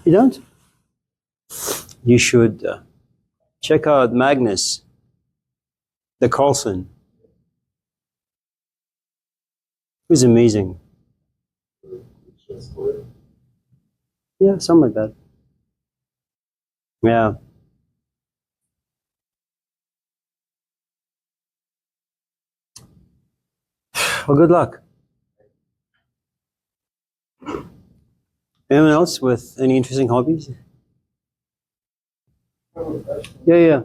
You don't? You should check out Magnus, the Carlson. It was amazing. Yeah, something like that. Yeah. Well, good luck. Anyone else with any interesting hobbies? Yeah.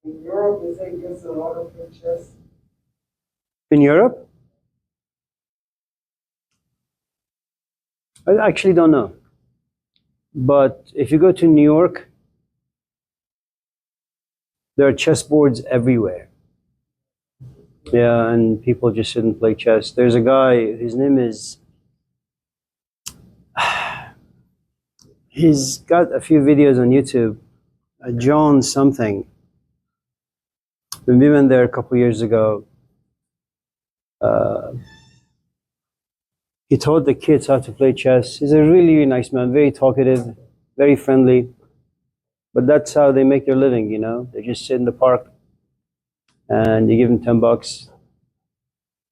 In Europe, they say there's a lot of chess. In Europe? I actually don't know. But if you go to New York, there are chessboards everywhere. Yeah, and people just sit and play chess. There's a guy, his name is, he's got a few videos on YouTube, John something. When we went there a couple years ago, he taught the kids how to play chess. He's a really, really nice man, very talkative, very friendly. But that's how they make their living, you know? They just sit in the park and you give them $10,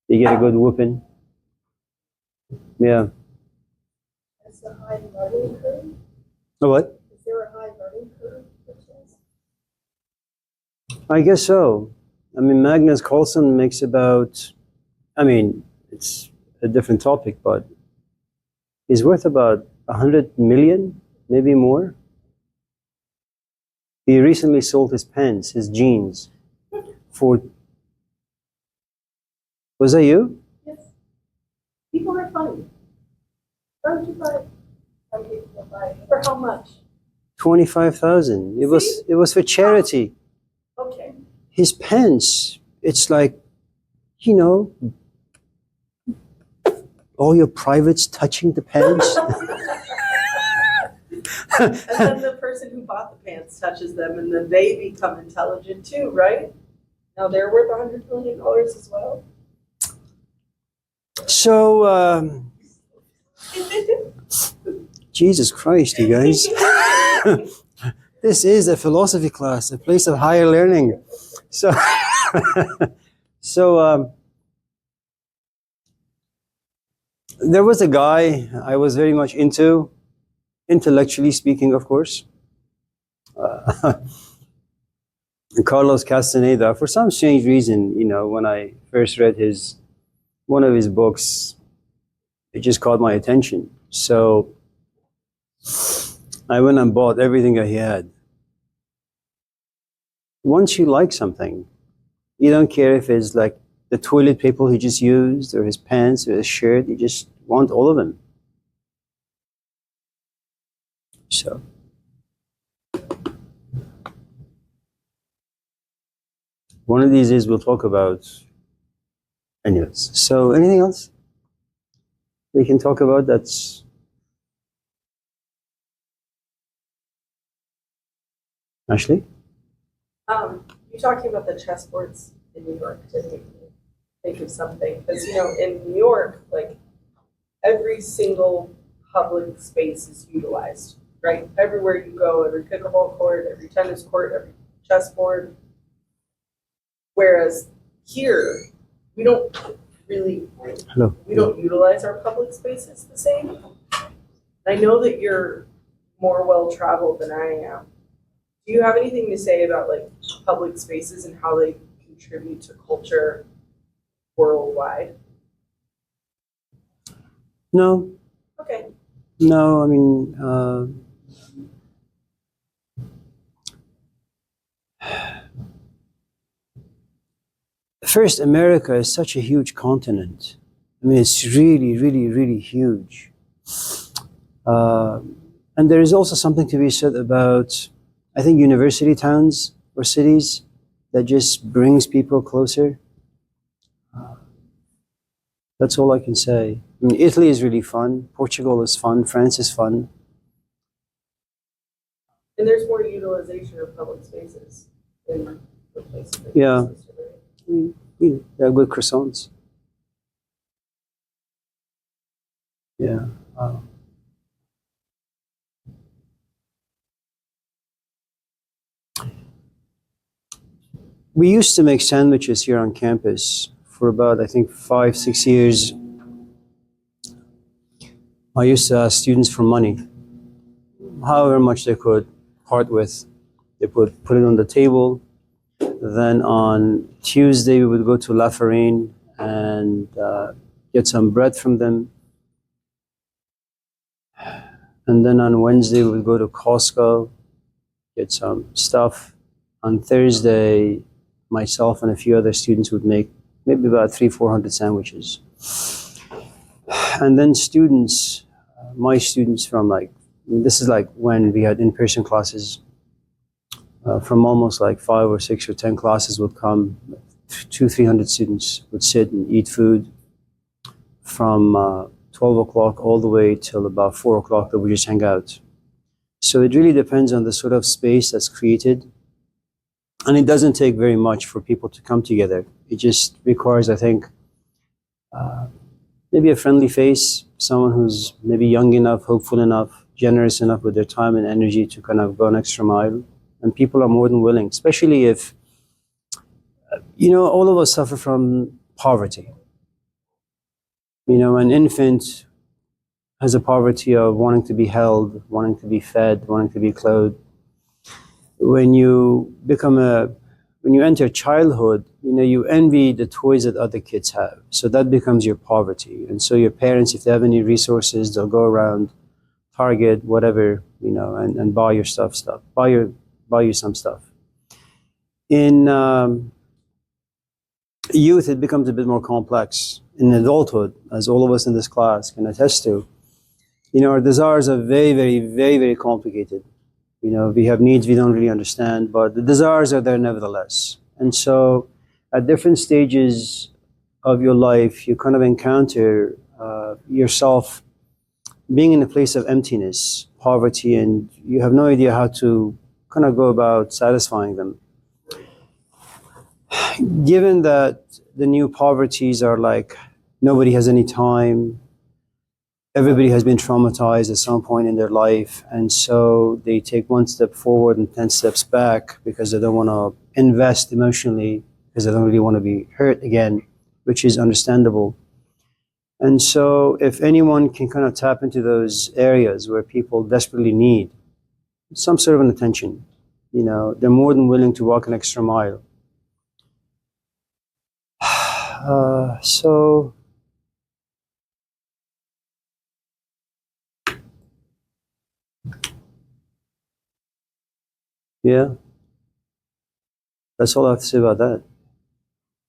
you get a good whooping. Yeah. Is there a high learning curve? Oh, what? Is there a high learning curve for chess? I guess so. I mean, Magnus Carlsen makes about, I mean, it's a different topic, but he's worth about 100 million, maybe more. He recently sold his pens, his jeans, for. Was that you? Yes. People are funny. Why don't you buy it? Some people will buy it. For how much? 25,000. It was for charity. Okay. His pens, it's like, you know, all your privates touching the pens. And then the person who bought the pants touches them, and then they become intelligent too, right? Now they're worth $100 million as well. So, Jesus Christ, you guys. This is a philosophy class, a place of higher learning. So, there was a guy I was very much into, intellectually speaking, of course. Carlos Castaneda. For some strange reason, you know, when I first read one of his books, it just caught my attention. So I went and bought everything that he had. Once you like something, you don't care if it's like the toilet paper he just used, or his pants, or his shirt. You just want all of them. So. One of these days we'll talk about. Anyways, so anything else we can talk about that's. Ashley? You're talking about the chessboards in New York to make me think of something. Because, you know, in New York, like, every single public space is utilized, right? Everywhere you go, every pickleball court, every tennis court, every chessboard. Whereas here, we don't really, we don't utilize our public spaces the same. I know that you're more well-traveled than I am. Do you have anything to say about like public spaces and how they contribute to culture worldwide? No. Okay. No, I mean, first, America is such a huge continent. I mean, it's really, really, really huge. And there is also something to be said about, I think, university towns or cities that just brings people closer. That's all I can say. I mean, Italy is really fun. Portugal is fun. France is fun. And there's more utilization of public spaces in the places. Yeah. They have good croissants. Yeah. We used to make sandwiches here on campus for about, I think, 5, 6 years. I used to ask students for money, however much they could part with. They would put it on the table. Then on Tuesday, we would go to La Farine and get some bread from them. And then on Wednesday, we would go to Costco, get some stuff. On Thursday, myself and a few other students would make maybe about 300-400 sandwiches. And then students, my students from this is like when we had in-person classes, from almost like 5 or 6 or 10 classes would come, 200-300 students would sit and eat food from 12 o'clock all the way till about 4 o'clock that we just hang out. So it really depends on the sort of space that's created. And it doesn't take very much for people to come together. It just requires, I think, maybe a friendly face, someone who's maybe young enough, hopeful enough, generous enough with their time and energy to kind of go an extra mile. And people are more than willing, especially if, all of us suffer from poverty. An infant has a poverty of wanting to be held, wanting to be fed, wanting to be clothed. When you enter childhood, you envy the toys that other kids have. So that becomes your poverty. And so your parents, if they have any resources, they'll go around Target, whatever, and buy your stuff, buy you some stuff. In youth, it becomes a bit more complex. In adulthood, as all of us in this class can attest to, our desires are very, very, very, very complicated. We have needs we don't really understand, but the desires are there nevertheless. And so at different stages of your life, you kind of encounter yourself being in a place of emptiness, poverty, and you have no idea how to kind of go about satisfying them. Given that the new poverties are like nobody has any time, everybody has been traumatized at some point in their life, and so they take one step forward and 10 steps back because they don't want to invest emotionally, because they don't really want to be hurt again, which is understandable. And so if anyone can kind of tap into those areas where people desperately need some sort of an attention, they're more than willing to walk an extra mile. So yeah, that's all I have to say about that.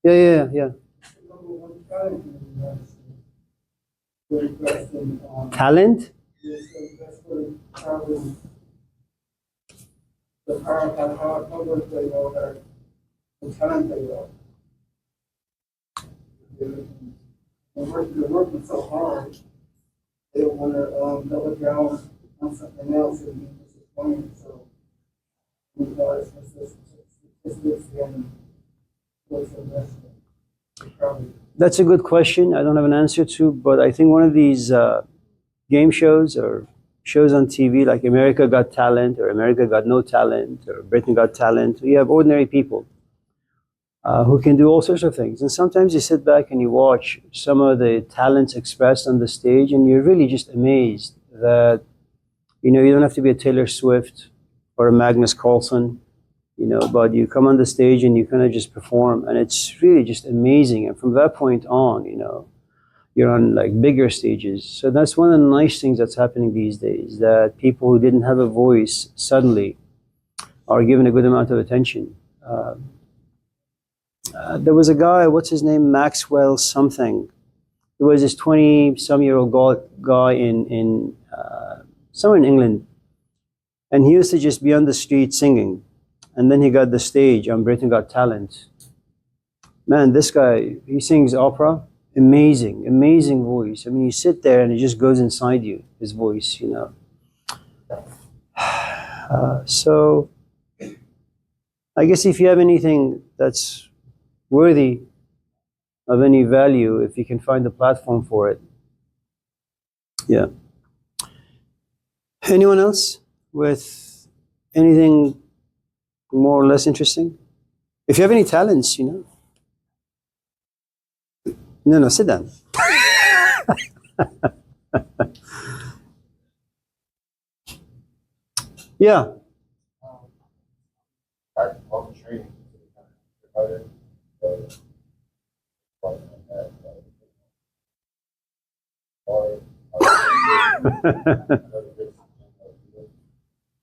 Yeah. Talent? The parent and how much they know their the talent they know. They're working so hard, they don't want to double down on something else and be disappointed. So, it's statistics and what's the best? Probably. That's a good question. I don't have an answer to, but I think one of these game shows or shows on TV like America Got Talent or America Got No Talent or Britain Got Talent, you have ordinary people who can do all sorts of things. And sometimes you sit back and you watch some of the talents expressed on the stage and you're really just amazed that, you don't have to be a Taylor Swift or a Magnus Carlsen, but you come on the stage and you kind of just perform and it's really just amazing. And from that point on, you're on like bigger stages. So that's one of the nice things that's happening these days, that people who didn't have a voice suddenly are given a good amount of attention. There was a guy, what's his name, Maxwell something. He was this 20-some-year-old guy in somewhere in England. And he used to just be on the street singing. And then he got the stage on Britain Got Talent. Man, this guy, he sings opera. Amazing, amazing voice. I mean, you sit there and it just goes inside you, his voice, So, I guess if you have anything that's worthy of any value, if you can find a platform for it. Yeah. Anyone else with anything more or less interesting? If you have any talents, No, sit down. Yeah.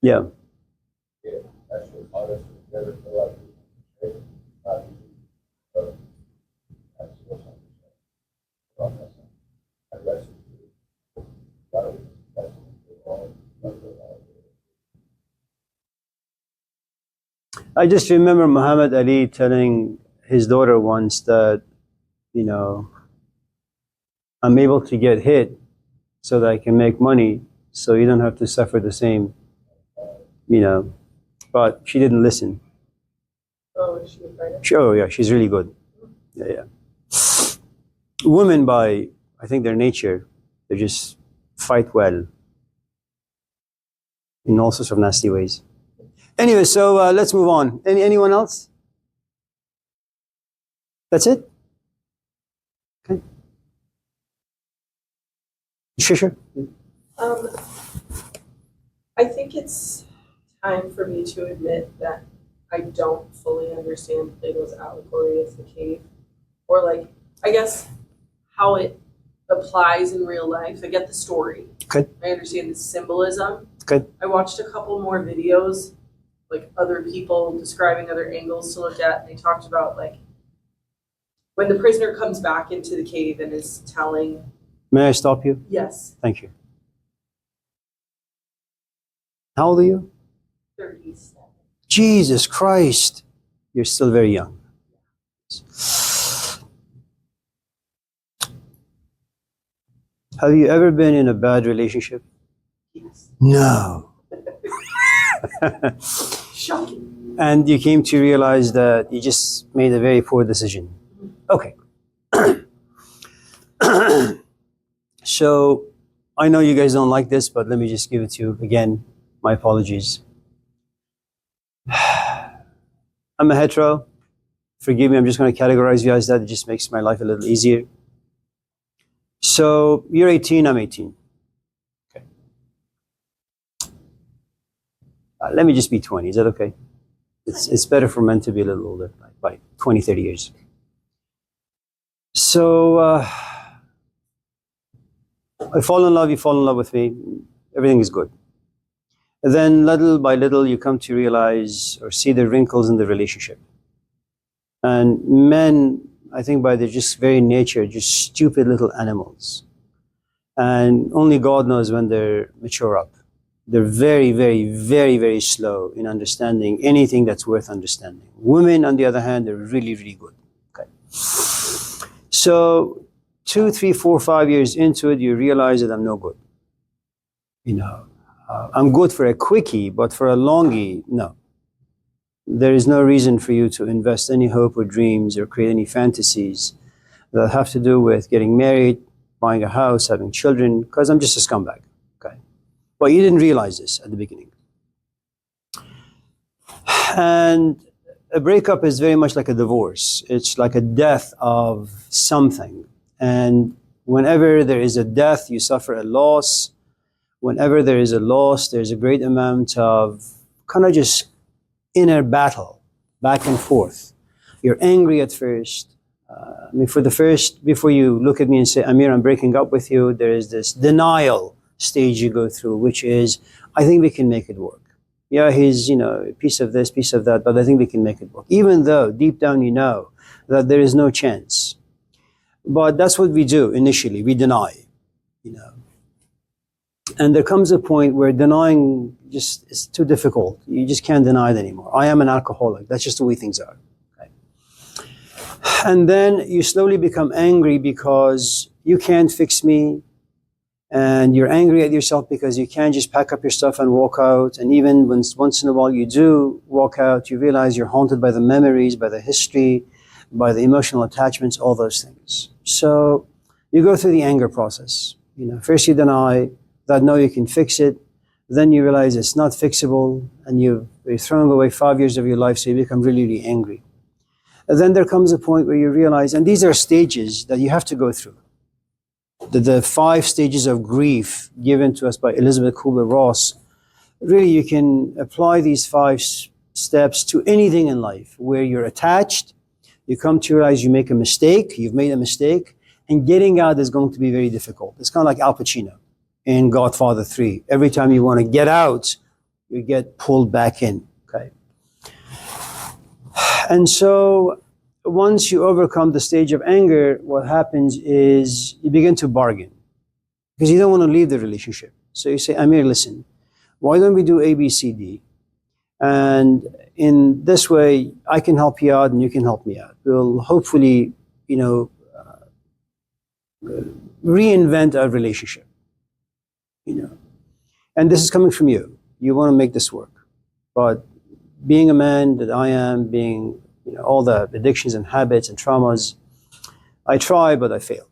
Yeah. I just remember Muhammad Ali telling his daughter once that, I'm able to get hit so that I can make money so you don't have to suffer the same, but she didn't listen. Oh, is she a fighter? Oh, yeah, she's really good. Yeah. Women, by, I think, their nature, they just fight well in all sorts of nasty ways. Anyway, so let's move on. Anyone else? That's it? Okay. Sure. I think it's time for me to admit that I don't fully understand Plato's allegory of the cave, or I guess how it applies in real life. I get the story. Okay. I understand the symbolism. Okay. I watched a couple more videos, other people describing other angles to look at. And they talked about when the prisoner comes back into the cave and is telling. May I stop you? Yes. Thank you. How old are you? 37. Jesus Christ. You're still very young. Have you ever been in a bad relationship? Yes. No. Shocking. And you came to realize that you just made a very poor decision. Okay. So, I know you guys don't like this, but let me just give it to you again. My apologies. I'm a hetero. Forgive me, I'm just going to categorize you as that. It just makes my life a little easier. So, you're 18, I'm 18. Okay. Let me just be 20. Is that okay? It's better for men to be a little older, by 20, 30 years. So, I fall in love, you fall in love with me, everything is good. And then little by little you come to realize or see the wrinkles in the relationship. And men, I think by their just very nature, just stupid little animals. And only God knows when they're mature up. They're very, very, very, very slow in understanding anything that's worth understanding. Women, on the other hand, they're really, really good. Okay. So 2, 3, 4, 5 years into it, you realize that I'm no good. I'm good for a quickie, but for a longie, no. There is no reason for you to invest any hope or dreams or create any fantasies that have to do with getting married, buying a house, having children, because I'm just a scumbag. Okay. But you didn't realize this at the beginning. And a breakup is very much like a divorce. It's like a death of something. And whenever there is a death, you suffer a loss. Whenever there is a loss, there's a great amount of kind of just inner battle, back and forth. You're angry at first. Before you look at me and say, Amir, I'm breaking up with you, there is this denial stage you go through, which is, I think we can make it work. Yeah, he's, a piece of this, piece of that, but I think we can make it work. Even though deep down you know that there is no chance. But that's what we do initially, we deny, And there comes a point where denying just is too difficult. You just can't deny it anymore. I am an alcoholic. That's just the way things are. Okay? And then you slowly become angry because you can't fix me. And you're angry at yourself because you can't just pack up your stuff and walk out. And even when once in a while you do walk out, you realize you're haunted by the memories, by the history, by the emotional attachments, all those things. So you go through the anger process. First you deny that no, you can fix it. Then you realize it's not fixable, and you're throwing away 5 years of your life, so you become really, really angry. And then there comes a point where you realize, and these are stages that you have to go through. The 5 stages of grief given to us by Elizabeth Kubler-Ross, really you can apply these 5 steps to anything in life where you're attached, you come to realize you make a mistake, you've made a mistake, and getting out is going to be very difficult. It's kind of like Al Pacino in Godfather 3. Every time you want to get out, you get pulled back in, okay? And so once you overcome the stage of anger, what happens is you begin to bargain because you don't want to leave the relationship. So you say, Amir, listen, why don't we do A, B, C, D? And in this way, I can help you out and you can help me out. We'll hopefully, reinvent our relationship, And this is coming from you. You want to make this work. But being a man that I am, being all the addictions and habits and traumas, I try, but I fail.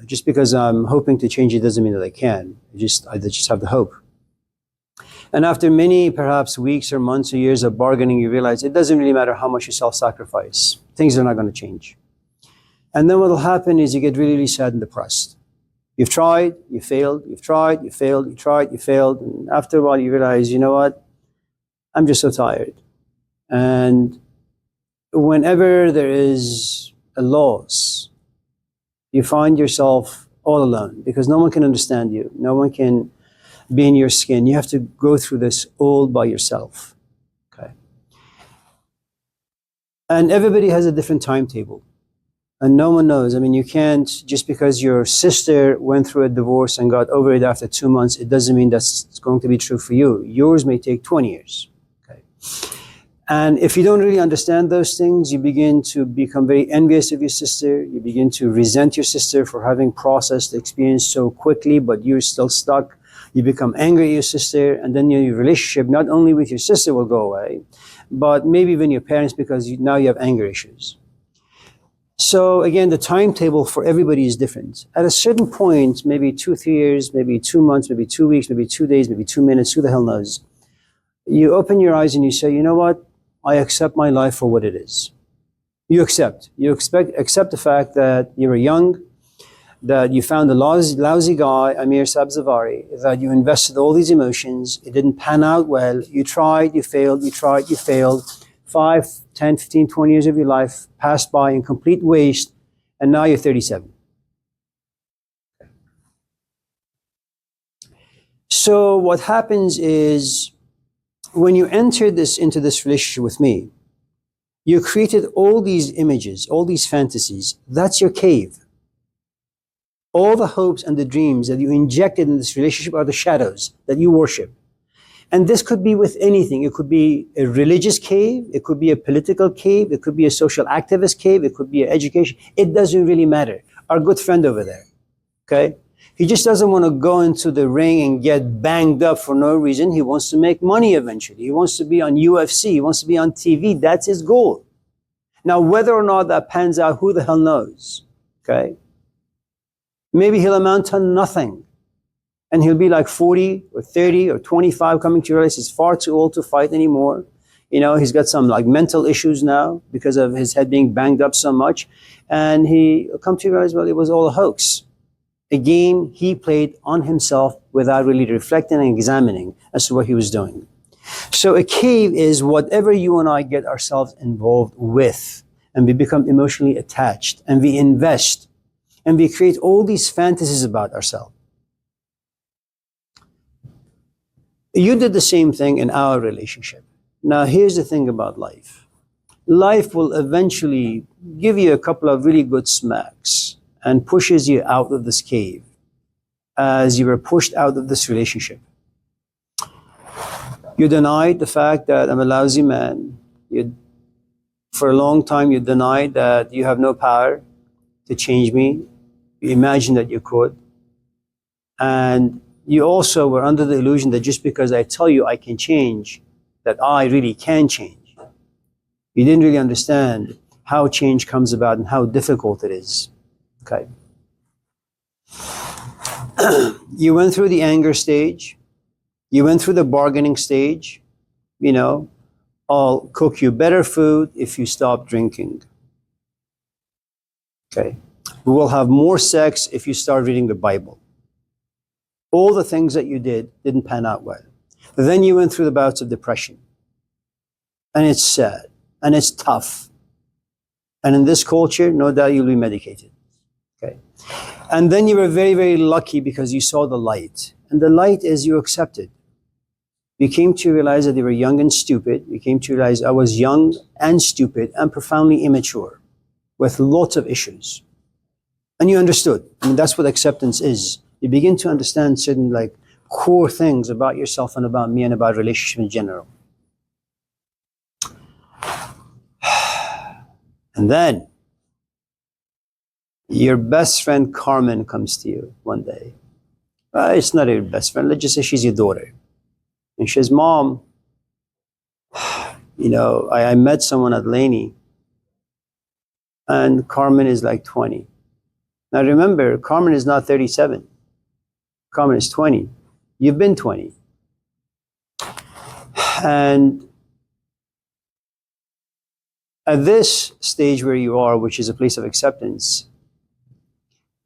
Just because I'm hoping to change it doesn't mean that I can. I just have the hope. And after many, perhaps weeks or months or years of bargaining, you realize it doesn't really matter how much you self-sacrifice. Things are not going to change. And then what will happen is you get really, really sad and depressed. You've tried, you failed, you've tried, you failed, you tried, you failed. And after a while you realize, you know what? I'm just so tired. And whenever there is a loss, you find yourself all alone because no one can understand you. No one can be in your skin. You have to go through this all by yourself. Okay. And everybody has a different timetable. And no one knows. I mean, you can't, just because your sister went through a divorce and got over it after 2 months, it doesn't mean that's going to be true for you. Yours may take 20 years. Okay. And if you don't really understand those things, you begin to become very envious of your sister. You begin to resent your sister for having processed the experience so quickly, but you're still stuck. You become angry at your sister, and then your relationship, not only with your sister, will go away, but maybe even your parents, because now you have anger issues. So again, the timetable for everybody is different. At a certain point, maybe 2-3 years, maybe 2 months, maybe 2 weeks, maybe 2 days, maybe 2 minutes, who the hell knows? You open your eyes and you say, you know what? I accept my life for what it is. You accept. You accept the fact that you were young, that you found a lousy guy, Amir Sabzavari, that you invested all these emotions, it didn't pan out well, you tried, you failed, you tried, you failed. 5, 10, 15, 20 years of your life passed by in complete waste, and now you're 37. So what happens is, when you enter into this relationship with me, you created all these images, all these fantasies. That's your cave. All the hopes and the dreams that you injected in this relationship are the shadows that you worship. And this could be with anything. It could be a religious cave, it could be a political cave, it could be a social activist cave, it could be an education. It doesn't really matter. Our good friend over there, okay? He just doesn't want to go into the ring and get banged up for no reason. He wants to make money eventually. He wants to be on UFC, he wants to be on TV. That's his goal. Now, whether or not that pans out, who the hell knows, okay? Maybe he'll amount to nothing. And he'll be like 40 or 30 or 25 coming to realize he's far too old to fight anymore. He's got some like mental issues now because of his head being banged up so much. And he'll come to realize, well, it was all a hoax. A game he played on himself without really reflecting and examining as to what he was doing. So a cave is whatever you and I get ourselves involved with, and we become emotionally attached, and we invest, and we create all these fantasies about ourselves. You did the same thing in our relationship. Now, here's the thing about life. Life will eventually give you a couple of really good smacks and pushes you out of this cave as you were pushed out of this relationship. You denied the fact that I'm a lousy man. For a long time, you denied that you have no power to change me. You imagined that you could. And you also were under the illusion that just because I tell you I can change, that I really can change. You didn't really understand how change comes about and how difficult it is. Okay. You went through the anger stage. You went through the bargaining stage. I'll cook you better food if you stop drinking. Okay. We will have more sex if you start reading the Bible. All the things that you didn't pan out well. Then you went through the bouts of depression. And it's sad. And it's tough. And in this culture, no doubt you'll be medicated. Okay. And then you were very, very lucky because you saw the light. And the light is you accepted. You came to realize that you were young and stupid. You came to realize I was young and stupid and profoundly immature with lots of issues. And you understood. I mean, that's what acceptance is. You begin to understand certain like core things about yourself and about me and about relationship in general. And then your best friend Carmen comes to you one day. It's not your best friend. Let's just say she's your daughter. And she says, Mom, I met someone at Laney. And Carmen is like 20. Now remember, Carmen is not 37. Carmen is 20. You've been 20. And at this stage where you are, which is a place of acceptance,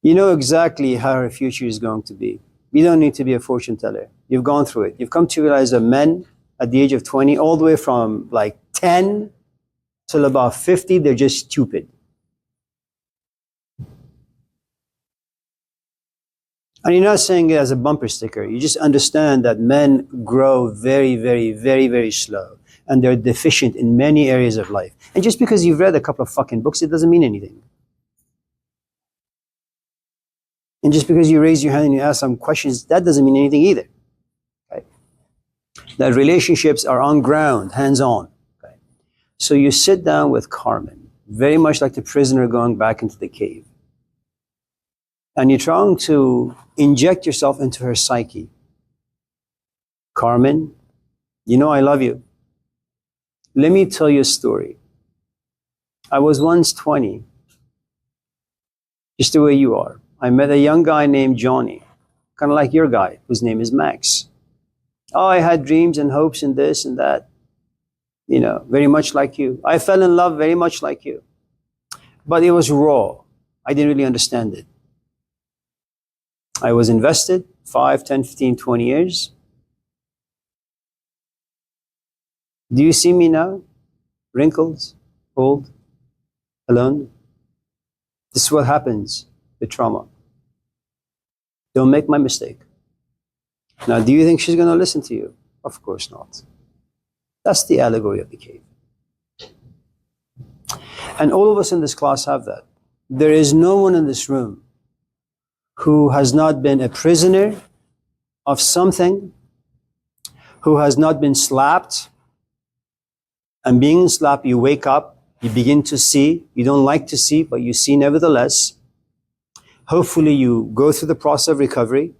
you know exactly how her future is going to be. You don't need to be a fortune teller. You've gone through it. You've come to realize that men at the age of 20, all the way from like 10 till about 50, they're just stupid. And you're not saying it as a bumper sticker. You just understand that men grow very, very, very, very slow. And they're deficient in many areas of life. And just because you've read a couple of fucking books, it doesn't mean anything. And just because you raise your hand and you ask some questions, that doesn't mean anything either. Okay? That relationships are on ground, hands-on. Okay? So you sit down with Carmen, very much like the prisoner going back into the cave. And you're trying to inject yourself into her psyche. Carmen, you know I love you. Let me tell you a story. I was once 20, just the way you are. I met a young guy named Johnny, kind of like your guy, whose name is Max. Oh, I had dreams and hopes and this and that, very much like you. I fell in love very much like you. But it was raw. I didn't really understand it. I was invested 5, 10, 15, 20 years. Do you see me now? Wrinkled, old, alone. This is what happens with trauma. Don't make my mistake. Now, do you think she's going to listen to you? Of course not. That's the allegory of the cave. And all of us in this class have that. There is no one in this room who has not been a prisoner of something, who has not been slapped. And being slapped, you wake up, you begin to see. You don't like to see, but you see nevertheless. Hopefully you go through the process of recovery,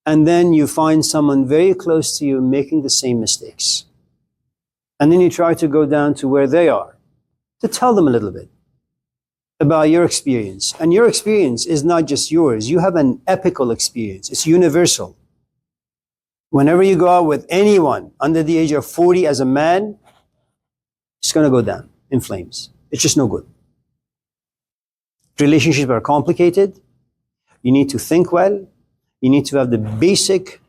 and then you find someone very close to you making the same mistakes. And then you try to go down to where they are, to tell them a little bit about your experience. And your experience is not just yours. You have an epical experience. It's universal. Whenever you go out with anyone under the age of 40 as a man, it's going to go down in flames. It's just no good. Relationships are complicated. You need to think well. You need to have the basic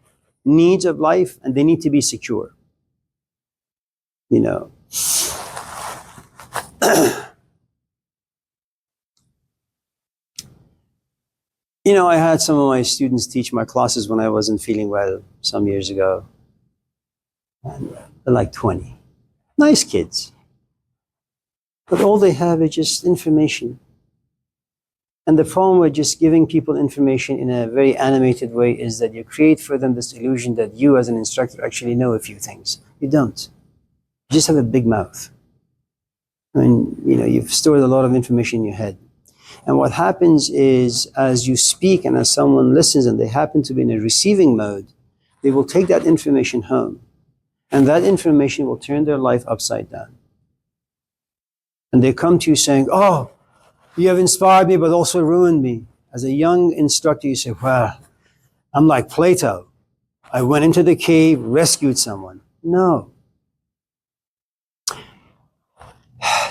needs of life, and they need to be secure. I had some of my students teach my classes when I wasn't feeling well some years ago. And they're like 20. Nice kids. But all they have is just information. And the problem with just giving people information in a very animated way is that you create for them this illusion that you as an instructor actually know a few things. You don't. You just have a big mouth. I mean, you've stored a lot of information in your head. And what happens is, as you speak and as someone listens and they happen to be in a receiving mode, they will take that information home. And that information will turn their life upside down. And they come to you saying, oh, you have inspired me, but also ruined me. As a young instructor, you say, well, I'm like Plato. I went into the cave, rescued someone. No.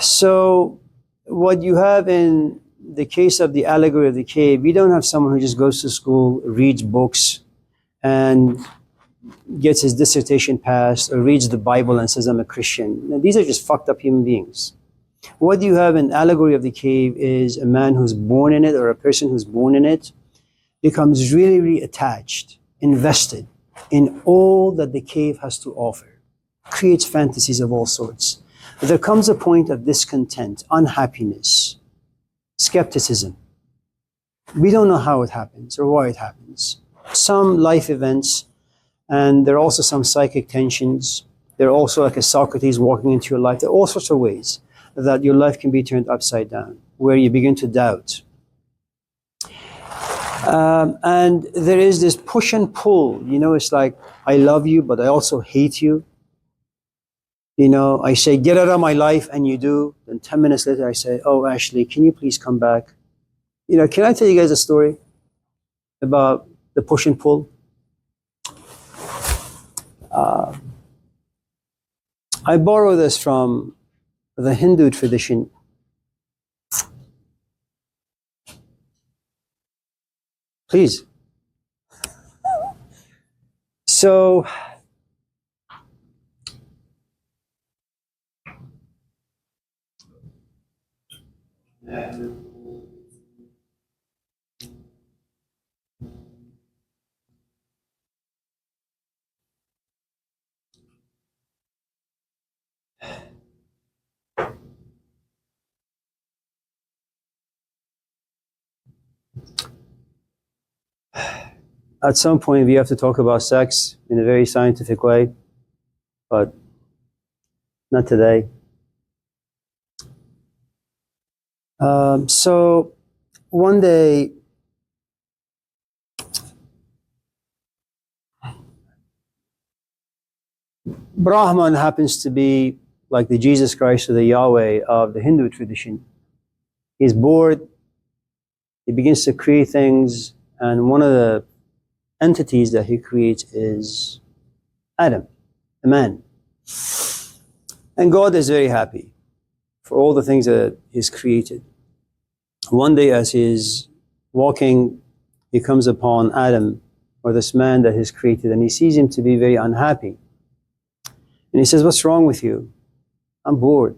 So what you have in the case of the allegory of the cave, we don't have someone who just goes to school, reads books, and gets his dissertation passed, or reads the Bible and says, I'm a Christian. Now, these are just fucked up human beings. What you have in allegory of the cave is a man who's born in it, or a person who's born in it, becomes really, really attached, invested in all that the cave has to offer, creates fantasies of all sorts. But there comes a point of discontent, unhappiness, skepticism. We don't know how it happens or why it happens. Some life events, and there are also some psychic tensions. There are also like a Socrates walking into your life. There are all sorts of ways that your life can be turned upside down, where you begin to doubt. And there is this push and pull. You know, it's like, I love you, but I also hate you. You know, I say, get out of my life, and you do. Then 10 minutes later, I say, oh, Ashley, can you please come back? You know, can I tell you guys a story about the push and pull? I borrow this from the Hindu tradition. Please. So, at some point, we have to talk about sex in a very scientific way, but not today. So one day, Brahman happens to be like the Jesus Christ or the Yahweh of the Hindu tradition. He's bored. He begins to create things, and one of the entities that he creates is Adam, a man. And God is very happy for all the things that he's created. One day as he's walking, he comes upon Adam, or this man that he's created, and he sees him to be very unhappy. And he says, what's wrong with you? I'm bored.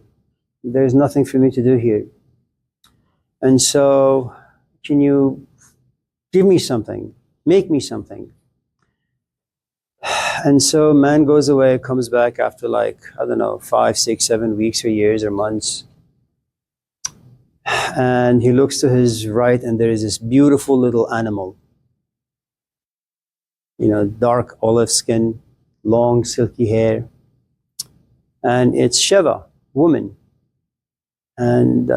There's nothing for me to do here. And so, can you give me something? Make me something. And so man goes away, comes back after like, I don't know, 5, 6, 7 weeks or years or months. And he looks to his right, and there is this beautiful little animal. You know, dark olive skin, long silky hair. And it's Shiva, woman. And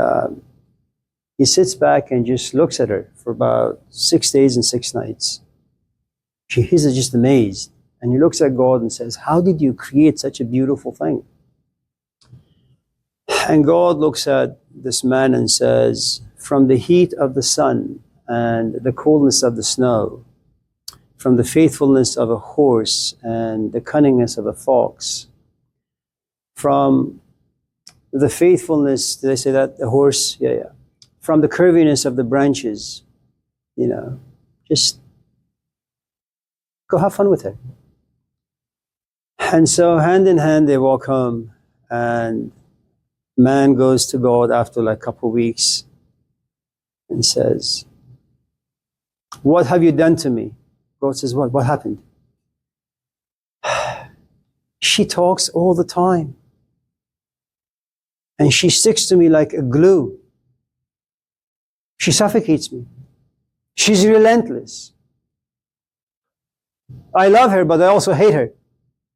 he sits back and just looks at her for about 6 days and 6 nights. He's just amazed. And he looks at God and says, how did you create such a beautiful thing? And God looks at this man and says, from the heat of the sun and the coldness of the snow, from the faithfulness of a horse and the cunningness of a fox, from the faithfulness, did I say that? The horse? Yeah. From the curviness of the branches, you know, just go have fun with it. And so hand in hand they walk home, and man goes to God after like a couple of weeks and says, what have you done to me? God says, what? What happened? She talks all the time. And she sticks to me like a glue. She suffocates me. She's relentless. I love her, but I also hate her.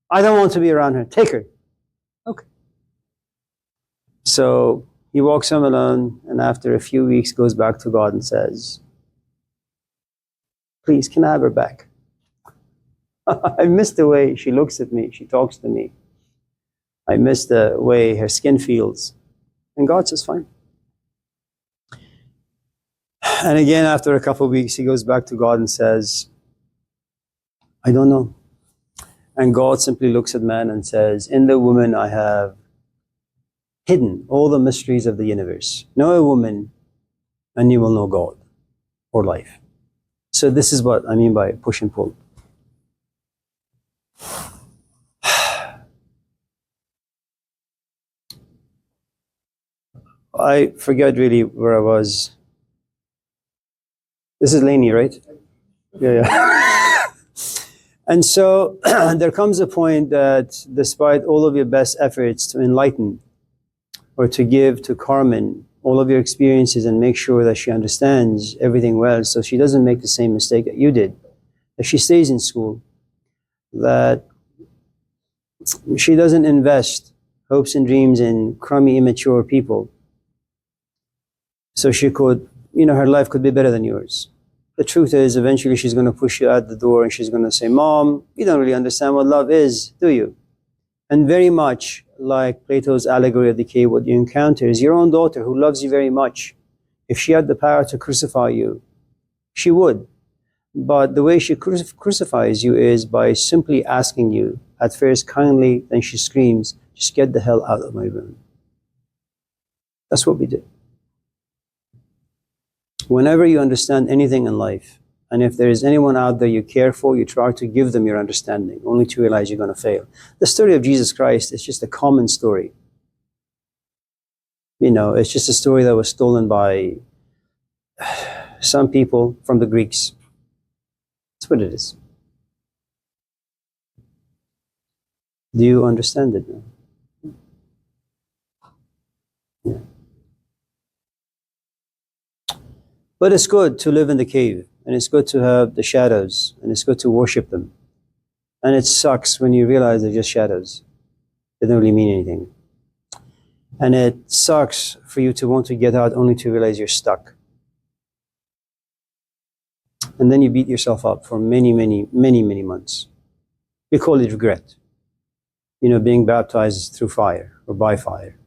I don't want to be around her. Take her. Okay. So he walks home alone, and after a few weeks goes back to God and says, please, can I have her back? I miss the way she looks at me, she talks to me. I miss the way her skin feels. And God says, fine. And again, after a couple of weeks, he goes back to God and says, I don't know. And God simply looks at man and says, in the woman I have hidden all the mysteries of the universe. No woman and you will know God or life. So this is what I mean by push and pull. I forget really where I was. This is Laney, right? Yeah. And so there comes a point that despite all of your best efforts to enlighten or to give to Carmen all of your experiences and make sure that she understands everything well so she doesn't make the same mistake that you did, that she stays in school, that she doesn't invest hopes and dreams in crummy, immature people so she could, her life could be better than yours. The truth is, eventually she's going to push you out the door and she's going to say, Mom, you don't really understand what love is, do you? And very much like Plato's allegory of the cave, what you encounter is your own daughter who loves you very much. If she had the power to crucify you, she would. But the way she crucifies you is by simply asking you, at first kindly, then she screams, just get the hell out of my room. That's what we do. Whenever you understand anything in life, and if there is anyone out there you care for, you try to give them your understanding, only to realize you're going to fail. The story of Jesus Christ is just a common story. It's just a story that was stolen by some people from the Greeks. That's what it is. Do you understand it now? Yeah. But it's good to live in the cave, and it's good to have the shadows, and it's good to worship them. And it sucks when you realize they're just shadows. They don't really mean anything. And it sucks for you to want to get out only to realize you're stuck. And then you beat yourself up for many, many, many, many months. We call it regret. Being baptized through fire or by fire.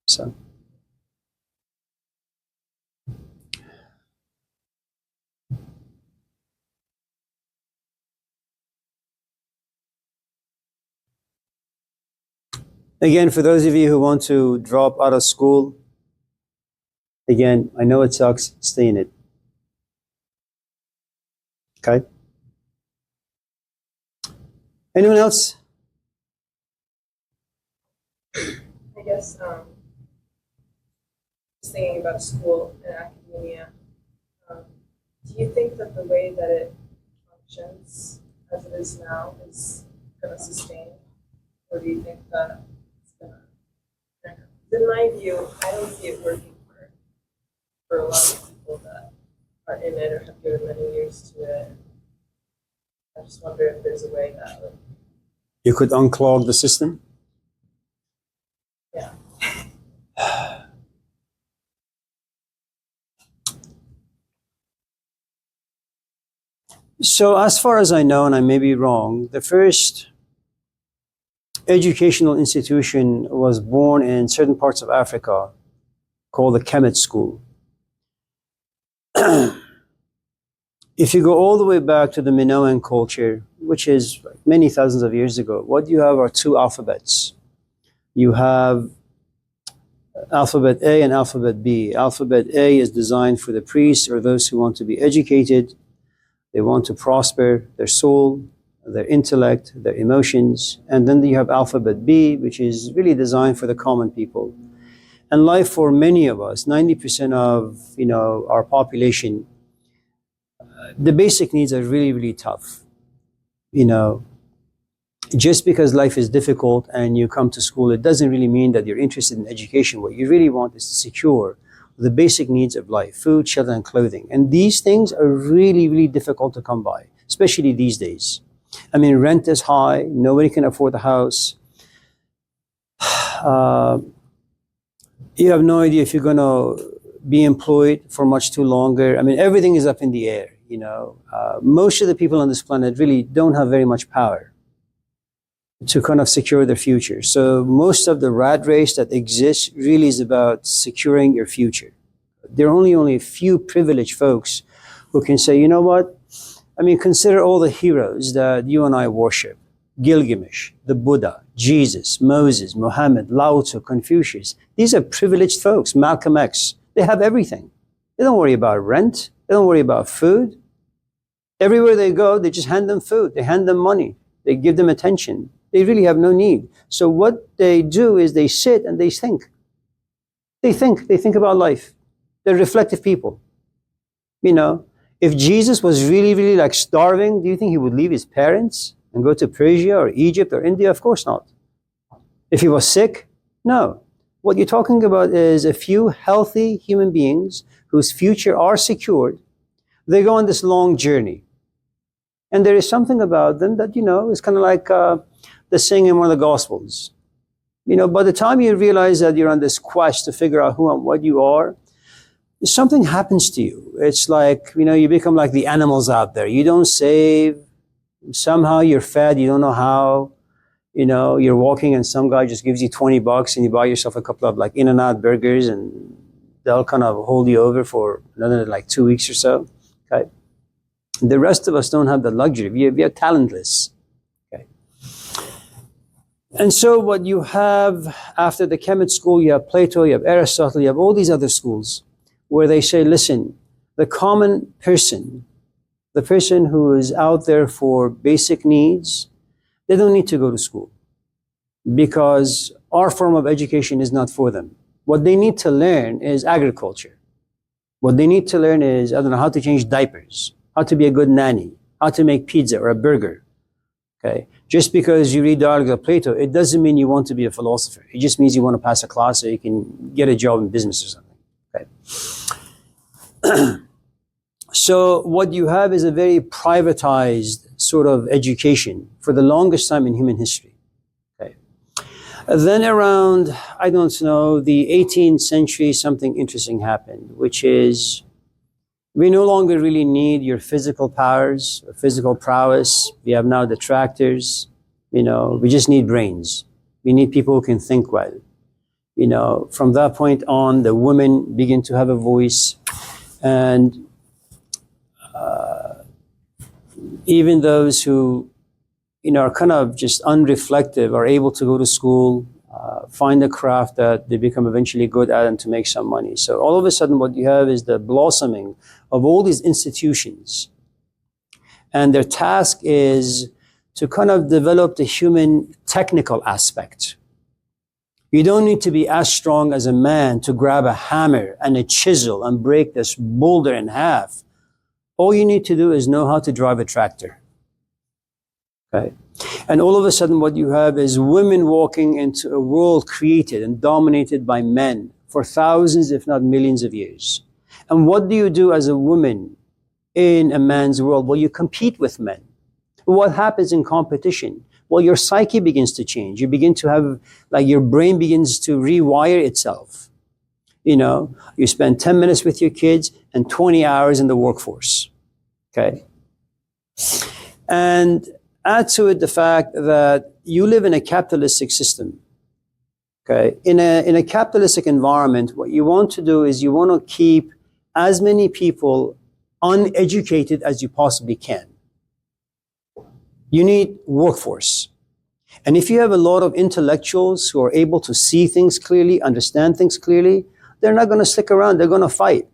So. Again, for those of you who want to drop out of school, again, I know it sucks, stay in it. Okay? Anyone else? I guess just thinking about school and academia, do you think that the way that it functions as it is now is going to sustain? Or do you think that it's going to? In my view, I don't see it working for a lot of people that are in it or have given many years to it. I just wonder if there's a way that would. You could unclog the system? Yeah. So as far as I know, and I may be wrong, the first educational institution was born in certain parts of Africa called the Kemet School. If you go all the way back to the Minoan culture, which is many thousands of years ago, what you have are two alphabets. You have alphabet A and alphabet B. Alphabet A is designed for the priests or those who want to be educated. They want to prosper their soul, their intellect, their emotions. And then you have alphabet B, which is really designed for the common people. And life for many of us, 90% of our population, the basic needs are really, really tough. Just because life is difficult and you come to school, it doesn't really mean that you're interested in education. What you really want is to secure the basic needs of life, food, shelter, and clothing. And these things are really, really difficult to come by, especially these days. I mean, rent is high. Nobody can afford a house. You have no idea if you're going to be employed for much too longer. I mean, everything is up in the air, Most of the people on this planet really don't have very much power to kind of secure their future. So most of the rat race that exists really is about securing your future. There are only a few privileged folks who can say, you know what? I mean, consider all the heroes that you and I worship. Gilgamesh, the Buddha, Jesus, Moses, Muhammad, Lao Tzu, Confucius. These are privileged folks. Malcolm X. They have everything. They don't worry about rent. They don't worry about food. Everywhere they go, they just hand them food. They hand them money. They give them attention. They really have no need. So what they do is they sit and they think. They think about life. They're reflective people. You know, if Jesus was really, really like starving, do you think he would leave his parents and go to Persia or Egypt or India? Of course not. If he was sick, no. What you're talking about is a few healthy human beings whose future are secured. They go on this long journey. And there is something about them that, you know, is kind of like the saying in one of the Gospels. You know, by the time you realize that you're on this quest to figure out who and what you are, something happens to you. It's like, you know, you become like the animals out there. You don't save. Somehow you're fed. You don't know how. You know, you're walking and some guy just gives you $20 and you buy yourself a couple of like In-N-Out burgers and they'll kind of hold you over for another like 2 weeks or so. Okay. The rest of us don't have the luxury. We are talentless. Okay. And so what you have after the Kemet school, you have Plato, you have Aristotle, you have all these other schools where they say, listen, the common person, the person who is out there for basic needs, they don't need to go to school because our form of education is not for them. What they need to learn is agriculture. What they need to learn is, I don't know, how to change diapers, how to be a good nanny, how to make pizza or a burger. Okay. Just because you read Dialogues of Plato, it doesn't mean you want to be a philosopher. It just means you want to pass a class so you can get a job in business or something. Okay. So what you have is a very privatized sort of education for the longest time in human history. Okay. Then around, I don't know, the 18th century, something interesting happened, which is we no longer really need your physical powers or physical prowess. We have now the tractors. You know, we just need brains. We need people who can think well. You know, from that point on, the women begin to have a voice, and even those who, you know, are kind of just unreflective are able to go to school, find a craft that they become eventually good at and to make some money. So all of a sudden what you have is the blossoming of all these institutions. And their task is to kind of develop the human technical aspect. You don't need to be as strong as a man to grab a hammer and a chisel and break this boulder in half. All you need to do is know how to drive a tractor. Okay? And all of a sudden what you have is women walking into a world created and dominated by men for thousands, if not millions of years. And what do you do as a woman in a man's world? Well, you compete with men. What happens in competition? Well, your psyche begins to change. You begin to have, like, your brain begins to rewire itself. You know, you spend 10 minutes with your kids and 20 hours in the workforce. Okay? And add to it the fact that you live in a capitalistic system. Okay? In a capitalistic environment, what you want to do is you want to keep as many people uneducated as you possibly can. You need workforce. And if you have a lot of intellectuals who are able to see things clearly, understand things clearly, they're not going to stick around. They're going to fight.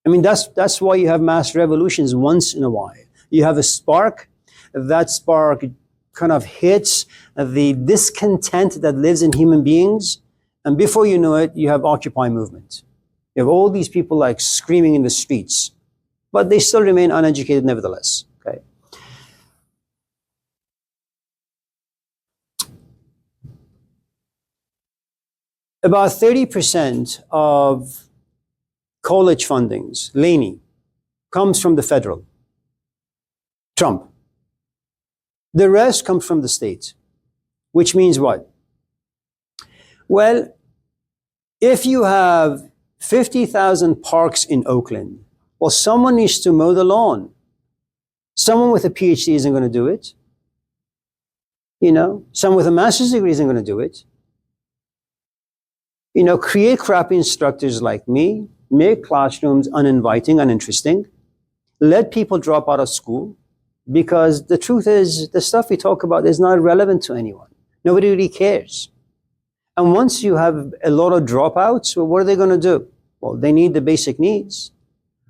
I mean, that's why you have mass revolutions once in a while. You have a spark. That spark kind of hits the discontent that lives in human beings. And before you know it, you have Occupy movement. You have all these people like screaming in the streets, but they still remain uneducated nevertheless. Okay. About 30% of college fundings, Laney, comes from the federal, Trump. The rest comes from the state, which means what? Well, if you have 50,000 parks in Oakland, well, someone needs to mow the lawn. Someone with a PhD isn't going to do it. You know, someone with a master's degree isn't going to do it. You know, create crappy instructors like me, make classrooms uninviting, uninteresting, let people drop out of school, because the truth is the stuff we talk about is not relevant to anyone. Nobody really cares. And once you have a lot of dropouts, well, what are they going to do? Well, they need the basic needs.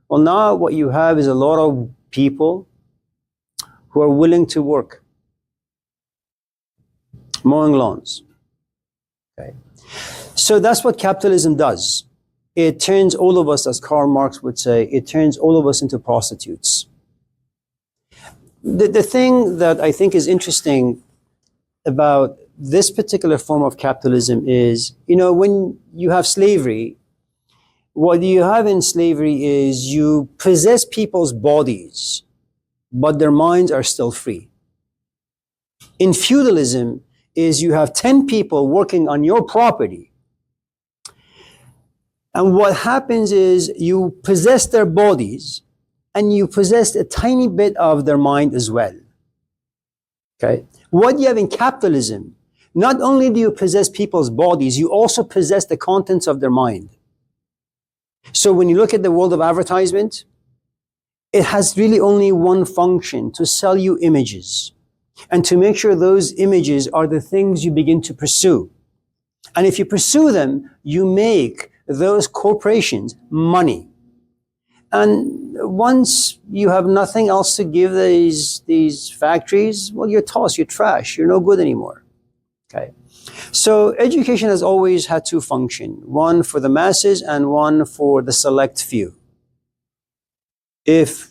Well, now what you have is a lot of people who are willing to work, mowing lawns. Okay. So that's what capitalism does. It turns all of us, as Karl Marx would say, it turns all of us into prostitutes. The thing that I think is interesting about this particular form of capitalism is, when you have slavery, what you have in slavery is you possess people's bodies, but their minds are still free. In feudalism is you have 10 people working on your property. And what happens is you possess their bodies and you possess a tiny bit of their mind as well. Okay? What you have in capitalism, not only do you possess people's bodies, you also possess the contents of their mind. So when you look at the world of advertisement, it has really only one function: to sell you images and to make sure those images are the things you begin to pursue. And if you pursue them, you make those corporations money. And once you have nothing else to give these factories, well, you're tossed, you're trash, you're no good anymore. Okay. So education has always had two functions: one for the masses and one for the select few. If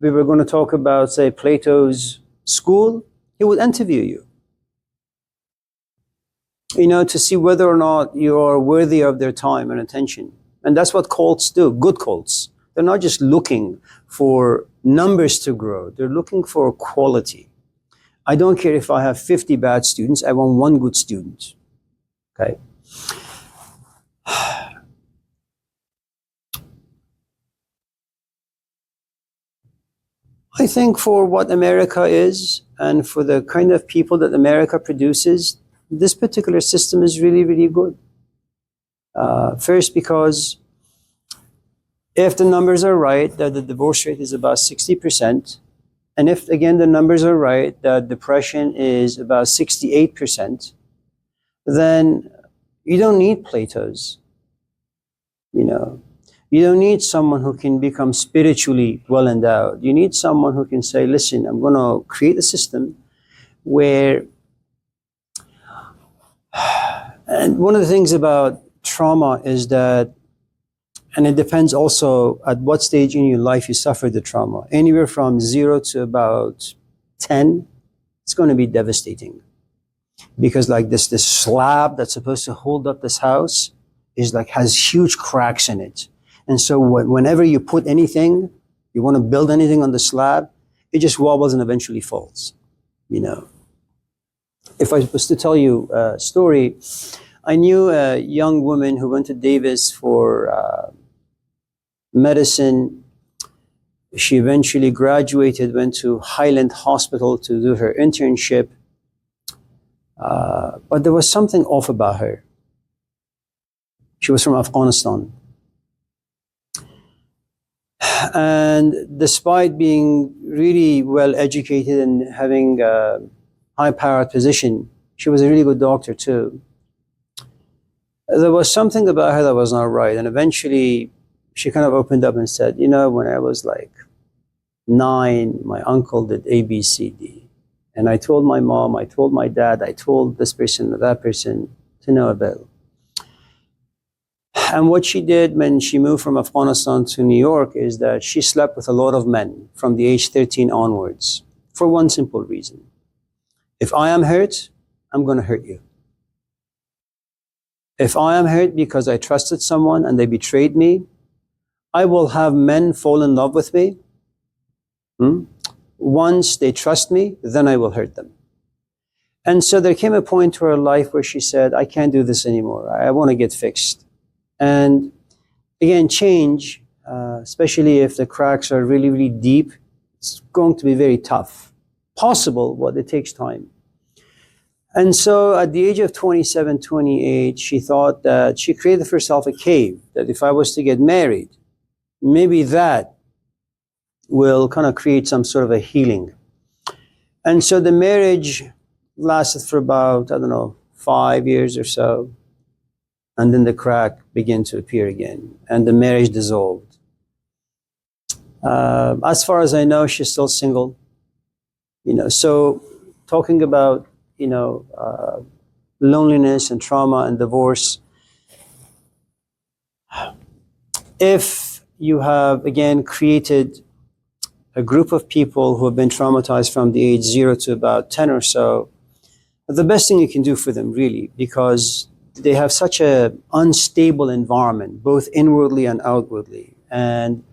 we were going to talk about, say, Plato's school, he would interview you, to see whether or not you are worthy of their time and attention. And that's what cults do, good cults. They're not just looking for numbers to grow, they're looking for quality. I don't care if I have 50 bad students, I want one good student. Okay? I think for what America is and for the kind of people that America produces, this particular system is really, really good. First, because if the numbers are right, that the divorce rate is about 60%, and if, again, the numbers are right, that depression is about 68%, then you don't need Plato's. You don't need someone who can become spiritually well endowed. You need someone who can say, listen, I'm going to create a system where, and one of the things about trauma is that, and it depends also at what stage in your life you suffered the trauma. Anywhere from 0 to about 10, it's going to be devastating. Because like this slab that's supposed to hold up this house has huge cracks in it. And so whenever you put anything, you want to build anything on the slab, it just wobbles and eventually falls. If I was to tell you a story, I knew a young woman who went to Davis for medicine. She eventually graduated, went to Highland Hospital to do her internship. But there was something off about her. She was from Afghanistan. And despite being really well educated and having a high-powered position, she was a really good doctor too. There was something about her that was not right. And eventually, she kind of opened up and said, when I was like 9, my uncle did A, B, C, D. And I told my mom, I told my dad, I told this person or that person, to no avail. And what she did when she moved from Afghanistan to New York is that she slept with a lot of men from the age 13 onwards for one simple reason. If I am hurt, I'm going to hurt you. If I am hurt because I trusted someone and they betrayed me, I will have men fall in love with me. Once they trust me, then I will hurt them. And so there came a point to her life where she said, I can't do this anymore. I want to get fixed. And again, change, especially if the cracks are really, really deep, it's going to be very tough. Possible, but it takes time. And so at the age of 27, 28, she thought that she created for herself a cave, that if I was to get married, maybe that will kind of create some sort of a healing. And so the marriage lasted for about, 5 years or so. and then the crack began to appear again, and the marriage dissolved. As far as I know, she's still single. So talking about loneliness and trauma and divorce. If you have again created a group of people who have been traumatized from the age 0 to about 10 or so, the best thing you can do for them, really, because they have such a unstable environment, both inwardly and outwardly, and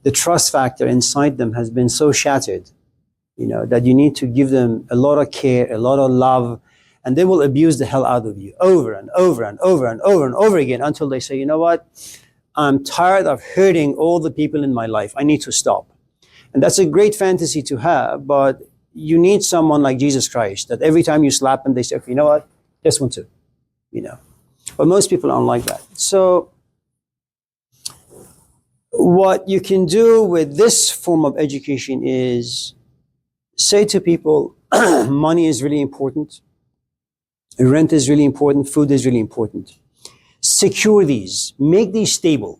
the trust factor inside them has been so shattered, that you need to give them a lot of care, a lot of love, and they will abuse the hell out of you over and over and over and over and over again until they say, you know what, I'm tired of hurting all the people in my life. I need to stop. And that's a great fantasy to have, but you need someone like Jesus Christ that every time you slap them, they say, okay, you know what, this one too, But most people aren't like that. So what you can do with this form of education is say to people, money is really important, rent is really important, food is really important. Secure these, make these stable.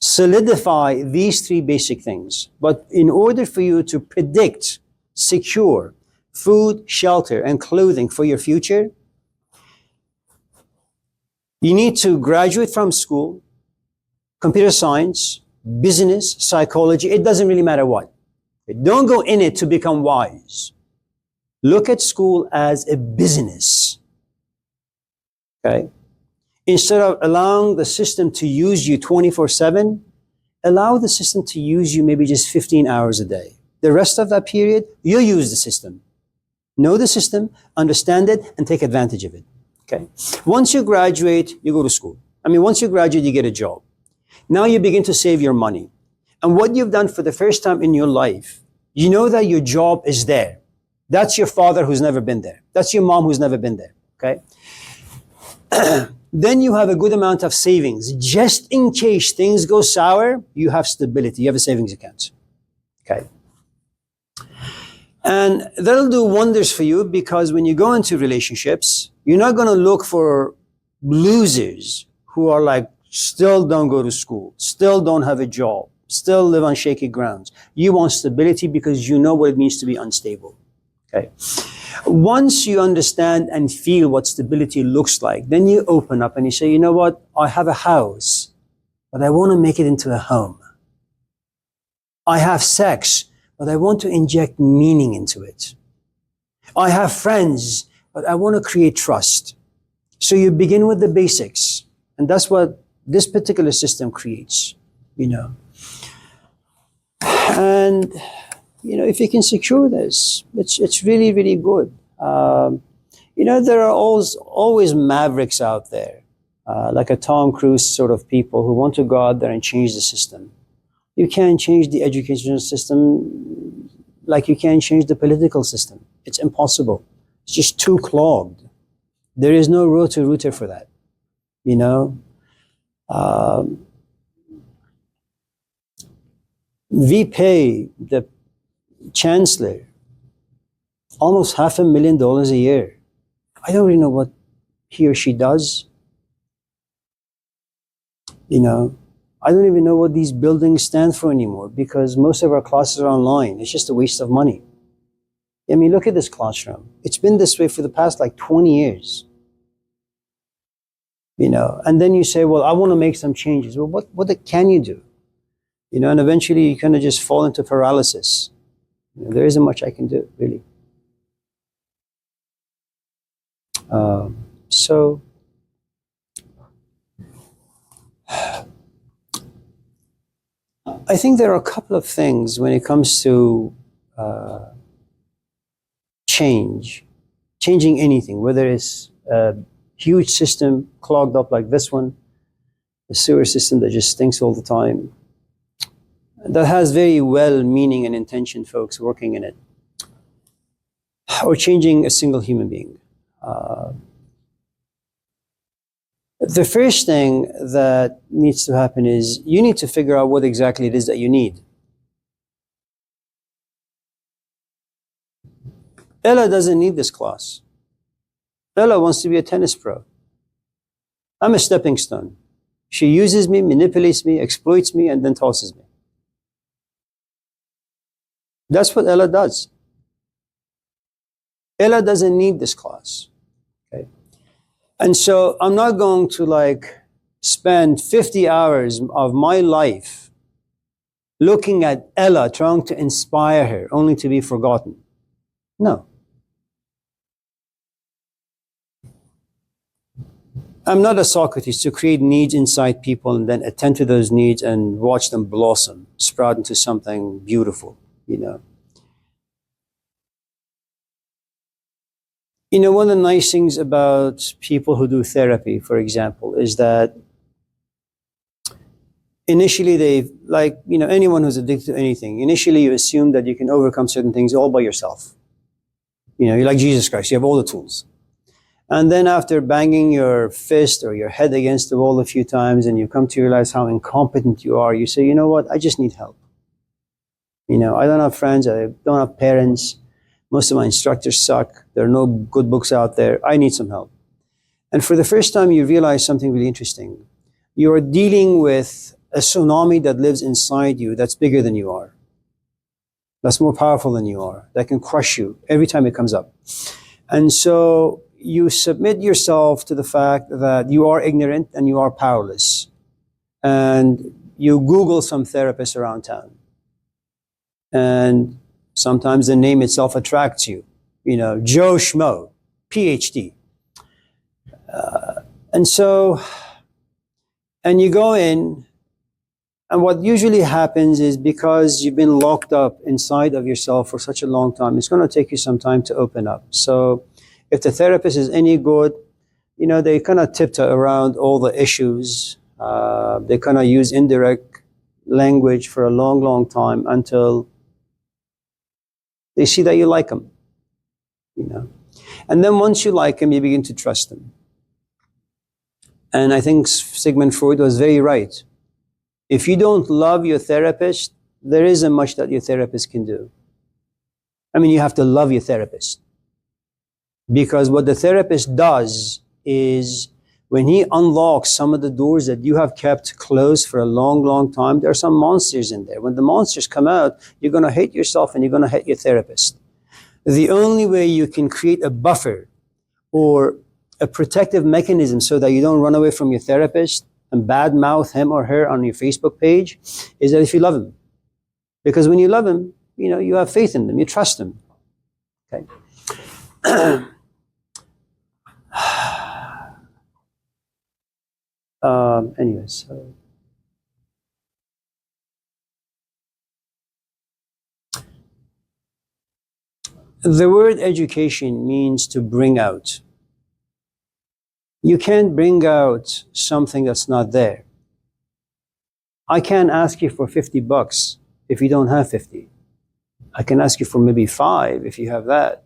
Solidify these 3 basic things. But in order for you to predict, secure food, shelter, and clothing for your future, you need to graduate from school, computer science, business, psychology, it doesn't really matter what. Don't go in it to become wise. Look at school as a business. Okay? Instead of allowing the system to use you 24/7, allow the system to use you maybe just 15 hours a day. The rest of that period, you use the system. Know the system, understand it, and take advantage of it. Okay? Once you graduate, you go to school. Once you graduate, you get a job. Now you begin to save your money. And what you've done for the first time in your life, you know that your job is there. That's your father who's never been there. That's your mom who's never been there. Okay? Then you have a good amount of savings. Just in case things go sour, you have stability. You have a savings account. Okay? And that'll do wonders for you because when you go into relationships, you're not going to look for losers who are like, still don't go to school, still don't have a job, still live on shaky grounds. You want stability because you know what it means to be unstable. Okay? Once you understand and feel what stability looks like, then you open up and you say, you know what, I have a house, but I want to make it into a home. I have sex, but I want to inject meaning into it. I have friends, but I want to create trust. So you begin with the basics, and that's what this particular system creates, And if you can secure this, it's really, really good. There are always mavericks out there, like a Tom Cruise sort of people who want to go out there and change the system. You can't change the educational system like you can't change the political system. It's impossible. It's just too clogged. There is no roto-rooter for that, We pay the chancellor almost $500,000 a year. I don't really know what he or she does. I don't even know what these buildings stand for anymore because most of our classes are online. It's just a waste of money. Look at this classroom. It's been this way for the past 20 years. And then you say, well, I want to make some changes. Well, what can you do? And eventually you kind of just fall into paralysis. There isn't much I can do, really. So I think there are a couple of things when it comes to changing anything, whether it's a huge system clogged up like this one, a sewer system that just stinks all the time, that has very well-meaning and intentioned folks working in it, or changing a single human being. The first thing that needs to happen is you need to figure out what exactly it is that you need. Ella doesn't need this class. Ella wants to be a tennis pro. I'm a stepping stone. She uses me, manipulates me, exploits me, and then tosses me. That's what Ella does. Ella doesn't need this class. Okay? And so I'm not going to like spend 50 hours of my life looking at Ella, trying to inspire her, only to be forgotten. No. I'm not a Socrates to create needs inside people and then attend to those needs and watch them blossom, sprout into something beautiful, you know. You know, one of the nice things about people who do therapy, for example, is that initially they, like, you know, anyone who's addicted to anything, initially you assume that you can overcome certain things all by yourself. You know, you're like Jesus Christ, you have all the tools. And then after banging your fist or your head against the wall a few times and you come to realize how incompetent you are, you say, you know what, I just need help. You know, I don't have friends, I don't have parents, most of my instructors suck, there are no good books out there, I need some help. And for the first time you realize something really interesting. You're dealing with a tsunami that lives inside you that's bigger than you are. That's more powerful than you are, that can crush you every time it comes up. And so you submit yourself to the fact that you are ignorant and you are powerless. And you Google some therapists around town. And sometimes the name itself attracts you. You know, Joe Schmo, PhD. And you go in, and what usually happens is because you've been locked up inside of yourself for such a long time, it's going to take you some time to open up. So if the therapist is any good, you know, they kind of tiptoe around all the issues. They kind of use indirect language for a long, long time until they see that you like them, you know. And then once you like them, you begin to trust them. And I think Sigmund Freud was very right. If you don't love your therapist, there isn't much that your therapist can do. I mean, you have to love your therapist. Because what the therapist does is when he unlocks some of the doors that you have kept closed for a long, long time, there are some monsters in there. When the monsters come out, you're going to hate yourself and you're going to hate your therapist. The only way you can create a buffer or a protective mechanism so that you don't run away from your therapist and badmouth him or her on your Facebook page is that if you love him. Because when you love him, you know, you have faith in them, you trust them. Okay. Anyways, so. The word education means to bring out. You can't bring out something that's not there. I can't ask you for $50 if you don't have 50. I can ask you for maybe 5 if you have that.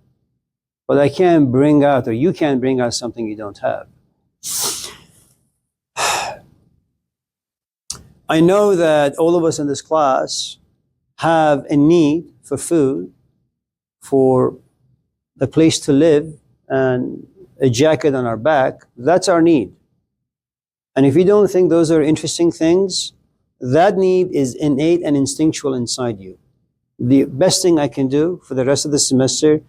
But I can't bring out, or you can't bring out something you don't have. I know that all of us in this class have a need for food, for a place to live, and a jacket on our back. That's our need. And if you don't think those are interesting things, that need is innate and instinctual inside you. The best thing I can do for the rest of the semester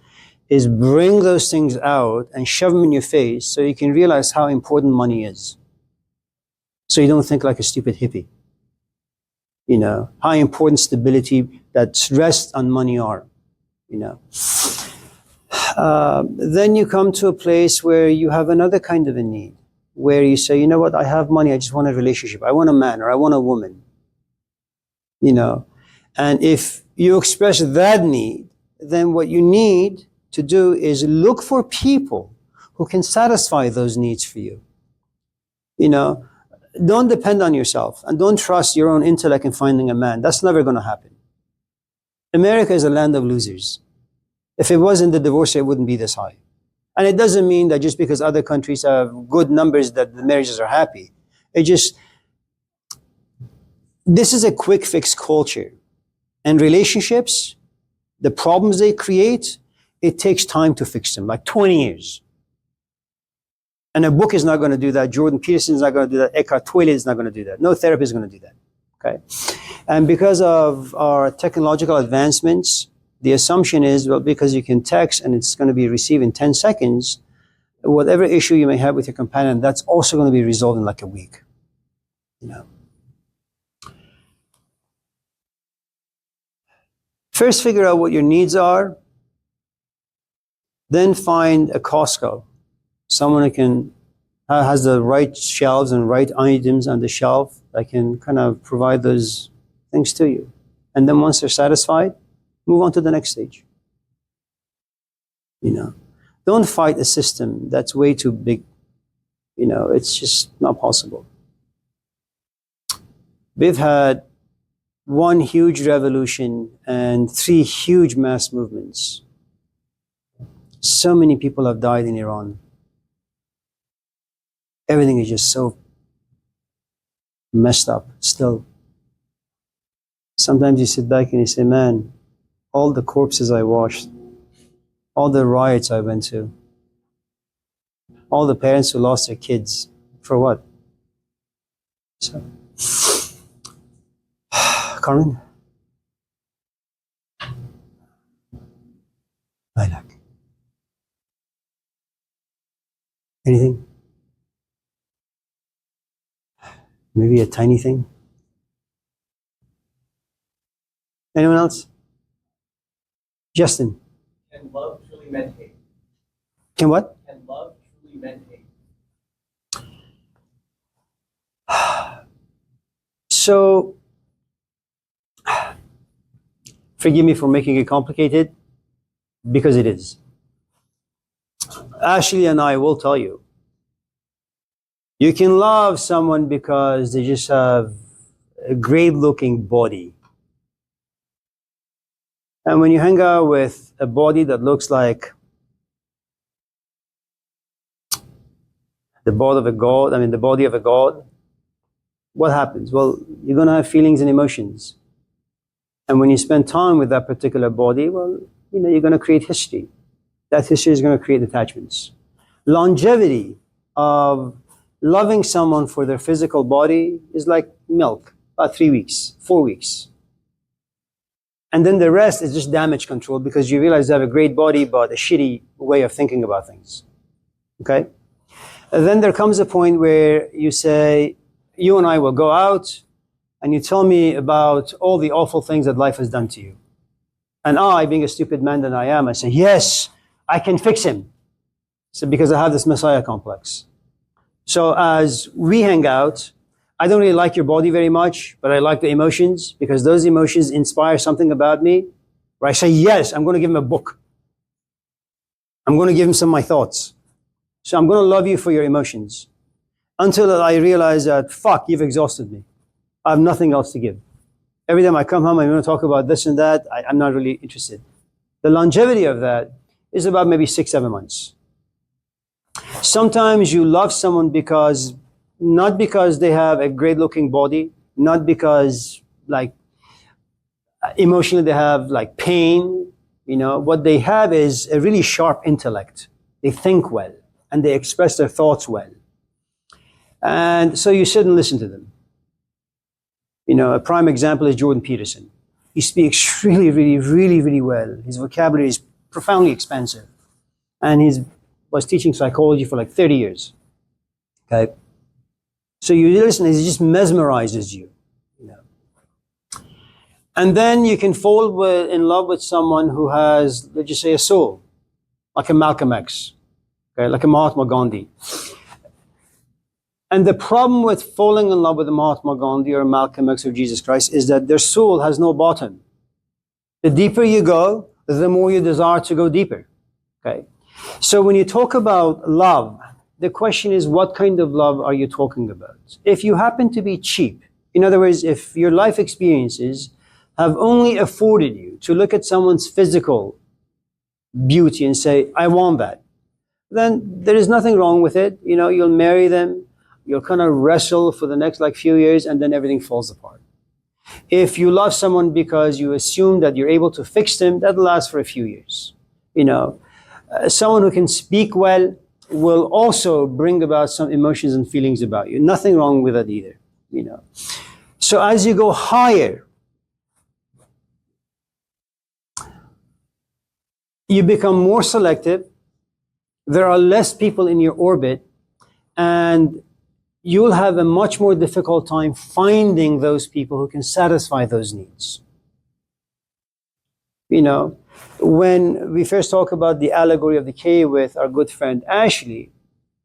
is bring those things out and shove them in your face so you can realize how important money is. So you don't think like a stupid hippie. You know, how important stability that rests on money are, you know. Then you come to a place where you have another kind of a need, where you say, you know what, I have money, I just want a relationship. I want a man or I want a woman, you know. And if you express that need, then what you need to do is look for people who can satisfy those needs for you. You know, don't depend on yourself and don't trust your own intellect in finding a man. That's never going to happen. America is a land of losers. If it wasn't, the divorce rate wouldn't be this high. And it doesn't mean that just because other countries have good numbers that the marriages are happy. This is a quick fix culture. And relationships, the problems they create, it takes time to fix them, like 20 years. And a book is not going to do that. Jordan Peterson is not going to do that. Eckhart Tolle is not going to do that. No therapist is going to do that. Okay? And because of our technological advancements, the assumption is, well, because you can text and it's going to be received in 10 seconds, whatever issue you may have with your companion, that's also going to be resolved in like a week. You know. First, figure out what your needs are. Then find a Costco, someone who can has the right shelves and right items on the shelf that can kind of provide those things to you. And then once they're satisfied, move on to the next stage. You know, don't fight a system that's way too big. You know, it's just not possible. We've had one huge revolution and 3 huge mass movements. So many people have died in Iran. Everything is just so messed up still. Sometimes you sit back and you say, man, all the corpses I washed, all the riots I went to, all the parents who lost their kids, for what? So, Carmen? Lilac. Anything? Maybe a tiny thing? Anyone else? Justin? Can love truly mend hate? Can what? Can love truly mend hate? So, forgive me for making it complicated, because it is. Ashley and I will tell you, you can love someone because they just have a great looking body. And when you hang out with a body that looks like the body of a god, what happens? Well, you're going to have feelings and emotions. And when you spend time with that particular body, well, you know, you're going to create history. That history is going to create attachments. Longevity of loving someone for their physical body is like milk, about 3 weeks, 4 weeks. And then the rest is just damage control, because you realize they have a great body but a shitty way of thinking about things. Okay? And then there comes a point where you say, you and I will go out and you tell me about all the awful things that life has done to you. And I, being a stupid man that I am, I say, yes, I can fix him. So because I have this Messiah complex. So as we hang out, I don't really like your body very much, but I like the emotions, because those emotions inspire something about me, where I say, yes, I'm going to give him a book. I'm going to give him some of my thoughts. So I'm going to love you for your emotions, until I realize that, fuck, you've exhausted me. I have nothing else to give. Every time I come home, I'm going to talk about this and that. I'm not really interested. The longevity of that is about maybe 6-7 months. Sometimes you love someone not because they have a great looking body, not because like emotionally they have like pain. You know, what they have is a really sharp intellect. They think well and they express their thoughts well. And so you sit and listen to them. You know, a prime example is Jordan Peterson. He speaks really, really, really, really well. His vocabulary is profoundly expansive. And he was teaching psychology for like 30 years. Okay? So you listen, it just mesmerizes you. You know? And then you can fall in love with someone who has, let's just say, a soul, like a Malcolm X, okay? Like a Mahatma Gandhi. And the problem with falling in love with a Mahatma Gandhi or Malcolm X or Jesus Christ is that their soul has no bottom. The deeper you go, the more you desire to go deeper. Okay? So when you talk about love, the question is, what kind of love are you talking about? If you happen to be cheap, in other words, if your life experiences have only afforded you to look at someone's physical beauty and say, I want that, then there is nothing wrong with it. You know, you'll marry them, you'll kind of wrestle for the next like few years, and then everything falls apart. If you love someone because you assume that you're able to fix them, that'll last for a few years. You know, someone who can speak well, will also bring about some emotions and feelings about you. Nothing wrong with that either, you know. So as you go higher, you become more selective. There are less people in your orbit, and you'll have a much more difficult time finding those people who can satisfy those needs. You know, when we first talk about the allegory of the cave with our good friend Ashley,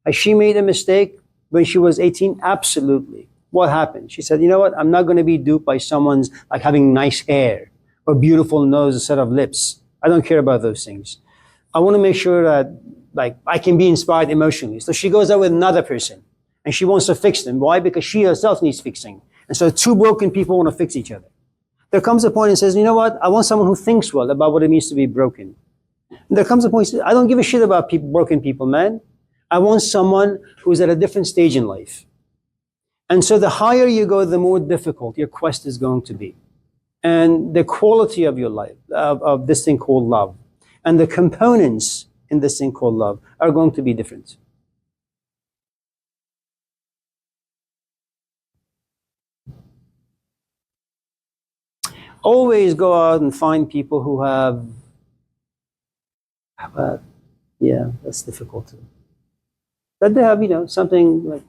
has she made a mistake when she was 18? Absolutely. What happened? She said, you know what? I'm not going to be duped by someone's like having nice hair or beautiful nose, a set of lips. I don't care about those things. I want to make sure that like I can be inspired emotionally. So she goes out with another person and she wants to fix them. Why? Because she herself needs fixing. And so two broken people want to fix each other. There comes a point and says, you know what? I want someone who thinks well about what it means to be broken. And there comes a point and says, I don't give a shit about broken people, man. I want someone who's at a different stage in life. And so the higher you go, the more difficult your quest is going to be. And the quality of your life, of this thing called love, and the components in this thing called love are going to be different. Always go out and find people who have yeah, that's difficult too. That they have, you know, something like.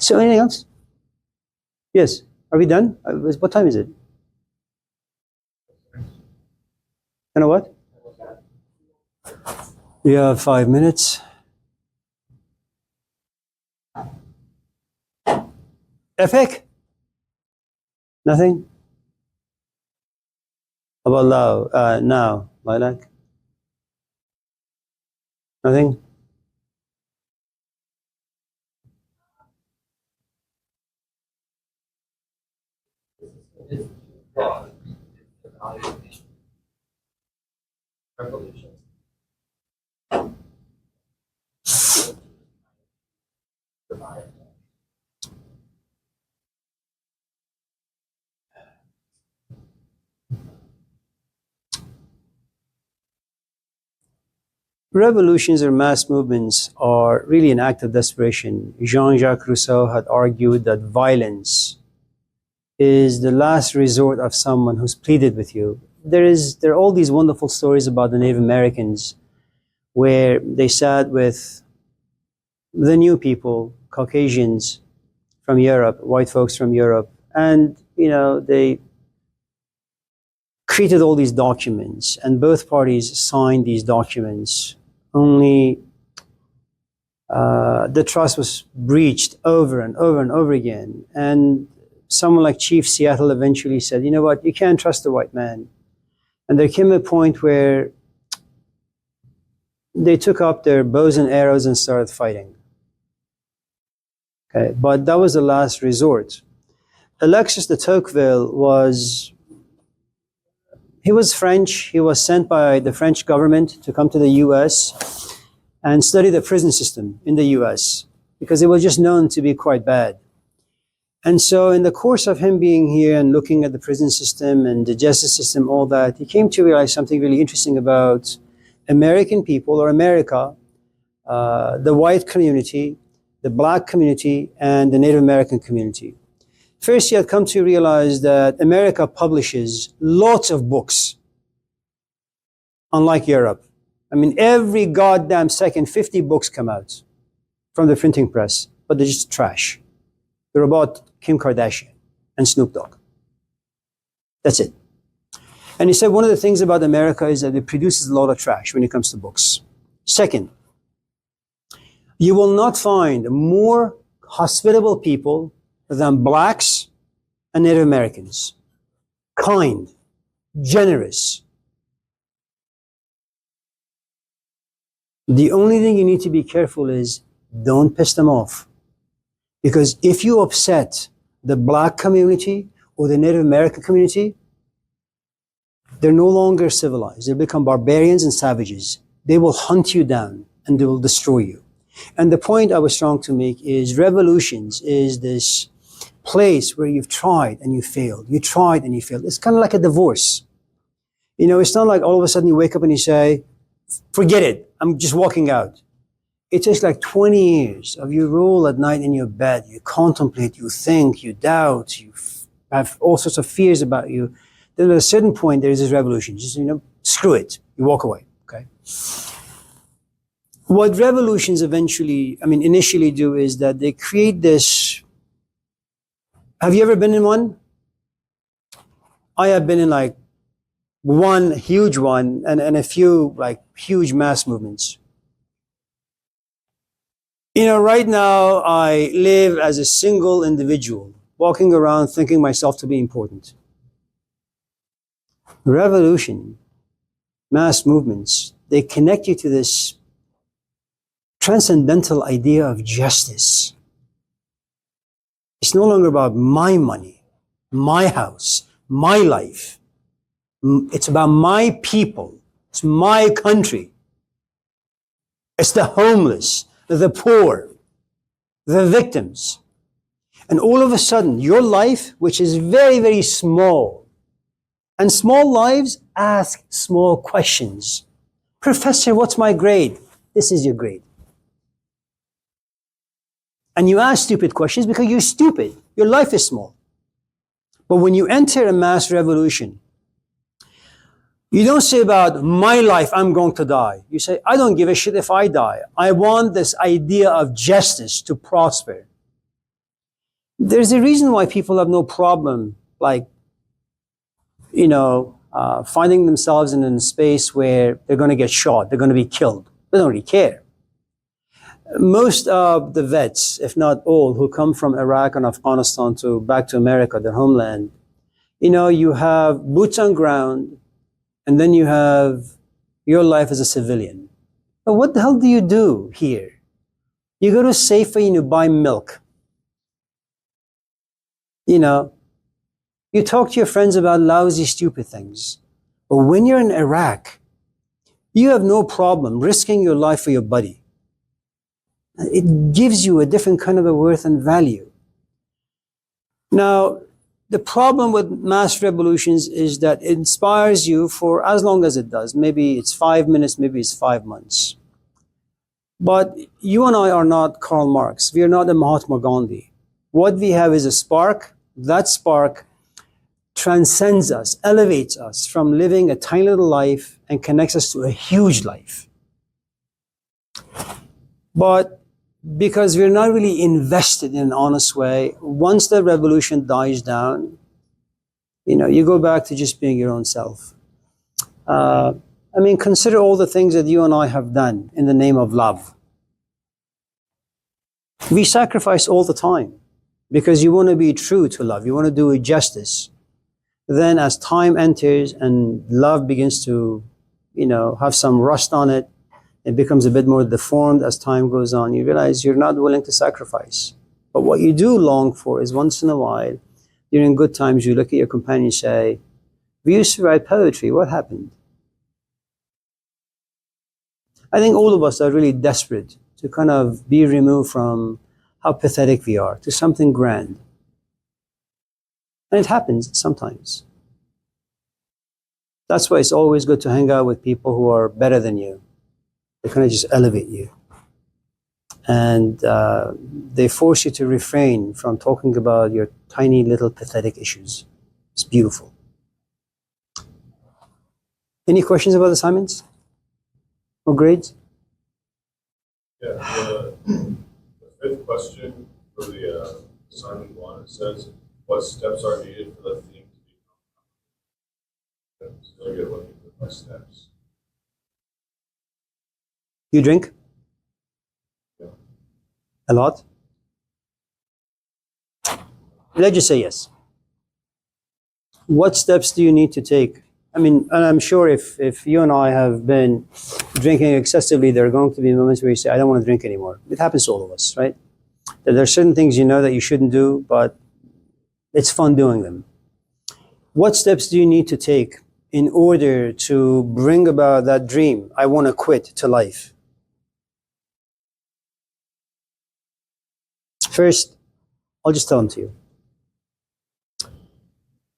So anything else? Yes. Are we done? What time is it? You know what? We have 5 minutes. Epic? Nothing? How about now, Lilac? Nothing? Revolution. Revolutions or mass movements are really an act of desperation. Jean-Jacques Rousseau had argued that violence is the last resort of someone who's pleaded with you. There are all these wonderful stories about the Native Americans where they sat with the new people, Caucasians from Europe, white folks from Europe, and you know they created all these documents, and both parties signed these documents. Only the trust was breached over and over and over again, and someone like Chief Seattle eventually said, you know what, you can't trust the white man. And there came a point where they took up their bows and arrows and started fighting. Okay, but that was the last resort. Alexis de Tocqueville was French. He was sent by the French government to come to the US and study the prison system in the US because it was just known to be quite bad. And so in the course of him being here and looking at the prison system and the justice system, all that, he came to realize something really interesting about American people or America, the white community, the black community, and the Native American community. First, he had come to realize that America publishes lots of books, unlike Europe. I mean, every goddamn second, 50 books come out from the printing press, but they're just trash. They're about Kim Kardashian and Snoop Dogg. That's it. And he said one of the things about America is that it produces a lot of trash when it comes to books. Second, you will not find more hospitable people than blacks and Native Americans. Kind, generous. The only thing you need to be careful is don't piss them off. Because if you upset the black community or the Native American community, they're no longer civilized. They become barbarians and savages. They will hunt you down and they will destroy you. And the point I was trying to make is revolutions is this place where you've tried and you failed. You tried and you failed. It's kind of like a divorce. You know, it's not like all of a sudden you wake up and you say, forget it, I'm just walking out. it takes like 20 years of you roll at night in your bed, you contemplate, you think, you doubt, have all sorts of fears about you. Then at a certain point, there is this revolution. Just, screw it. You walk away, okay? What revolutions initially do is that they create this. Have you ever been in one? I have been in like one huge one and a few like huge mass movements. Right now I live as a single individual, walking around thinking myself to be important. Revolution, mass movements, they connect you to this transcendental idea of justice. It's no longer about my money, my house, my life. It's about my people. It's my country. It's the homeless, the poor, the victims. And all of a sudden, your life, which is very, very small, and small lives ask small questions. Professor, what's my grade? This is your grade. And you ask stupid questions because you're stupid. Your life is small. But when you enter a mass revolution, you don't say about my life, I'm going to die. You say, I don't give a shit if I die. I want this idea of justice to prosper. There's a reason why people have no problem, finding themselves in a space where they're going to get shot, they're going to be killed. They don't really care. Most of the vets, if not all, who come from Iraq and Afghanistan back to America, their homeland, you have boots on ground, and then you have your life as a civilian. But what the hell do you do here? You go to Safeway and you buy milk. You talk to your friends about lousy, stupid things. But when you're in Iraq, you have no problem risking your life for your buddy. It gives you a different kind of a worth and value. Now, the problem with mass revolutions is that it inspires you for as long as it does. Maybe it's 5 minutes, maybe it's 5 months. But you and I are not Karl Marx. We are not a Mahatma Gandhi. What we have is a spark. That spark transcends us, elevates us from living a tiny little life and connects us to a huge life. But because we're not really invested in an honest way, once the revolution dies down, you go back to just being your own self. Consider all the things that you and I have done in the name of love. We sacrifice all the time because you want to be true to love. You want to do it justice. Then as time enters and love begins to, have some rust on it, it becomes a bit more deformed as time goes on. You realize you're not willing to sacrifice. But what you do long for is once in a while, during good times, you look at your companion and say, we used to write poetry, what happened? I think all of us are really desperate to kind of be removed from how pathetic we are to something grand. And it happens sometimes. That's why it's always good to hang out with people who are better than you. They kind of just elevate you. And they force you to refrain from talking about your tiny little pathetic issues. It's beautiful. Any questions about assignments or grades? Yeah, the fifth question for the assignment one, it says, what steps are needed for the theme to become? So you're looking for 5 steps. You drink? Yeah. A lot? Let's just say yes. What steps do you need to take? And I'm sure if you and I have been drinking excessively, there are going to be moments where you say, I don't want to drink anymore. It happens to all of us, right? There are certain things that you shouldn't do, but it's fun doing them. What steps do you need to take in order to bring about that dream, I want to quit, to life? First, I'll just tell them to you.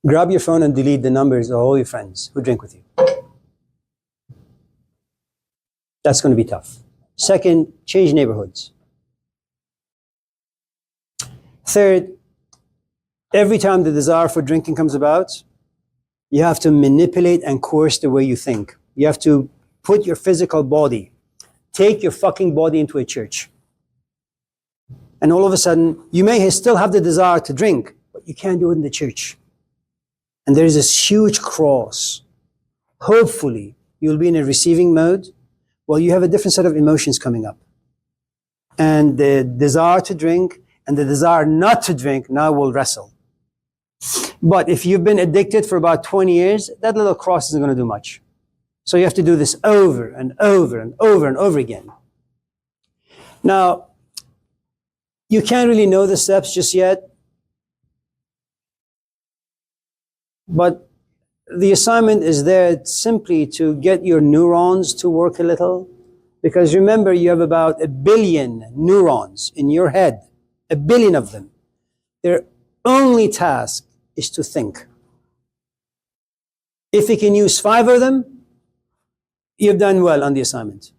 Grab your phone and delete the numbers of all your friends who drink with you. That's going to be tough. Second, change neighborhoods. Third, every time the desire for drinking comes about, you have to manipulate and coerce the way you think. You have to put your physical body, take your fucking body into a church. And all of a sudden, you may still have the desire to drink, but you can't do it in the church. And there is this huge cross. Hopefully, you'll be in a receiving mode while you have a different set of emotions coming up. And the desire to drink and the desire not to drink now will wrestle. But if you've been addicted for about 20 years, that little cross isn't going to do much. So you have to do this over and over and over and over again. Now, you can't really know the steps just yet, but the assignment is there simply to get your neurons to work a little. Because remember, you have about 1 billion neurons in your head, 1 billion of them. Their only task is to think. If you can use 5 of them, you've done well on the assignment.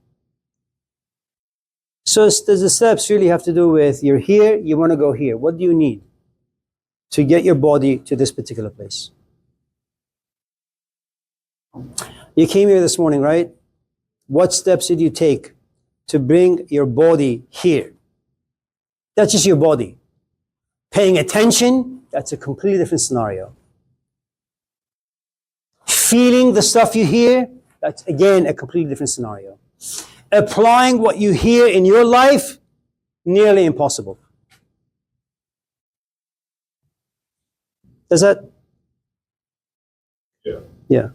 So the steps really have to do with, you're here, you want to go here. What do you need to get your body to this particular place? You came here this morning, right? What steps did you take to bring your body here? That's just your body. Paying attention, that's a completely different scenario. Feeling the stuff you hear, that's again a completely different scenario. Applying what you hear in your life, nearly impossible. Does that? Yeah. Yeah.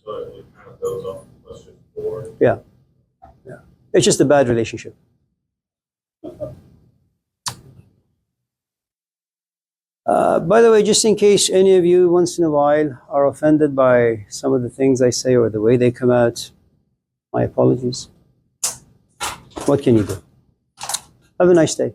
So it kind of goes off the question 4. Yeah. Yeah. It's just a bad relationship. By the way, just in case any of you once in a while are offended by some of the things I say or the way they come out, my apologies. What can you do? Have a nice day.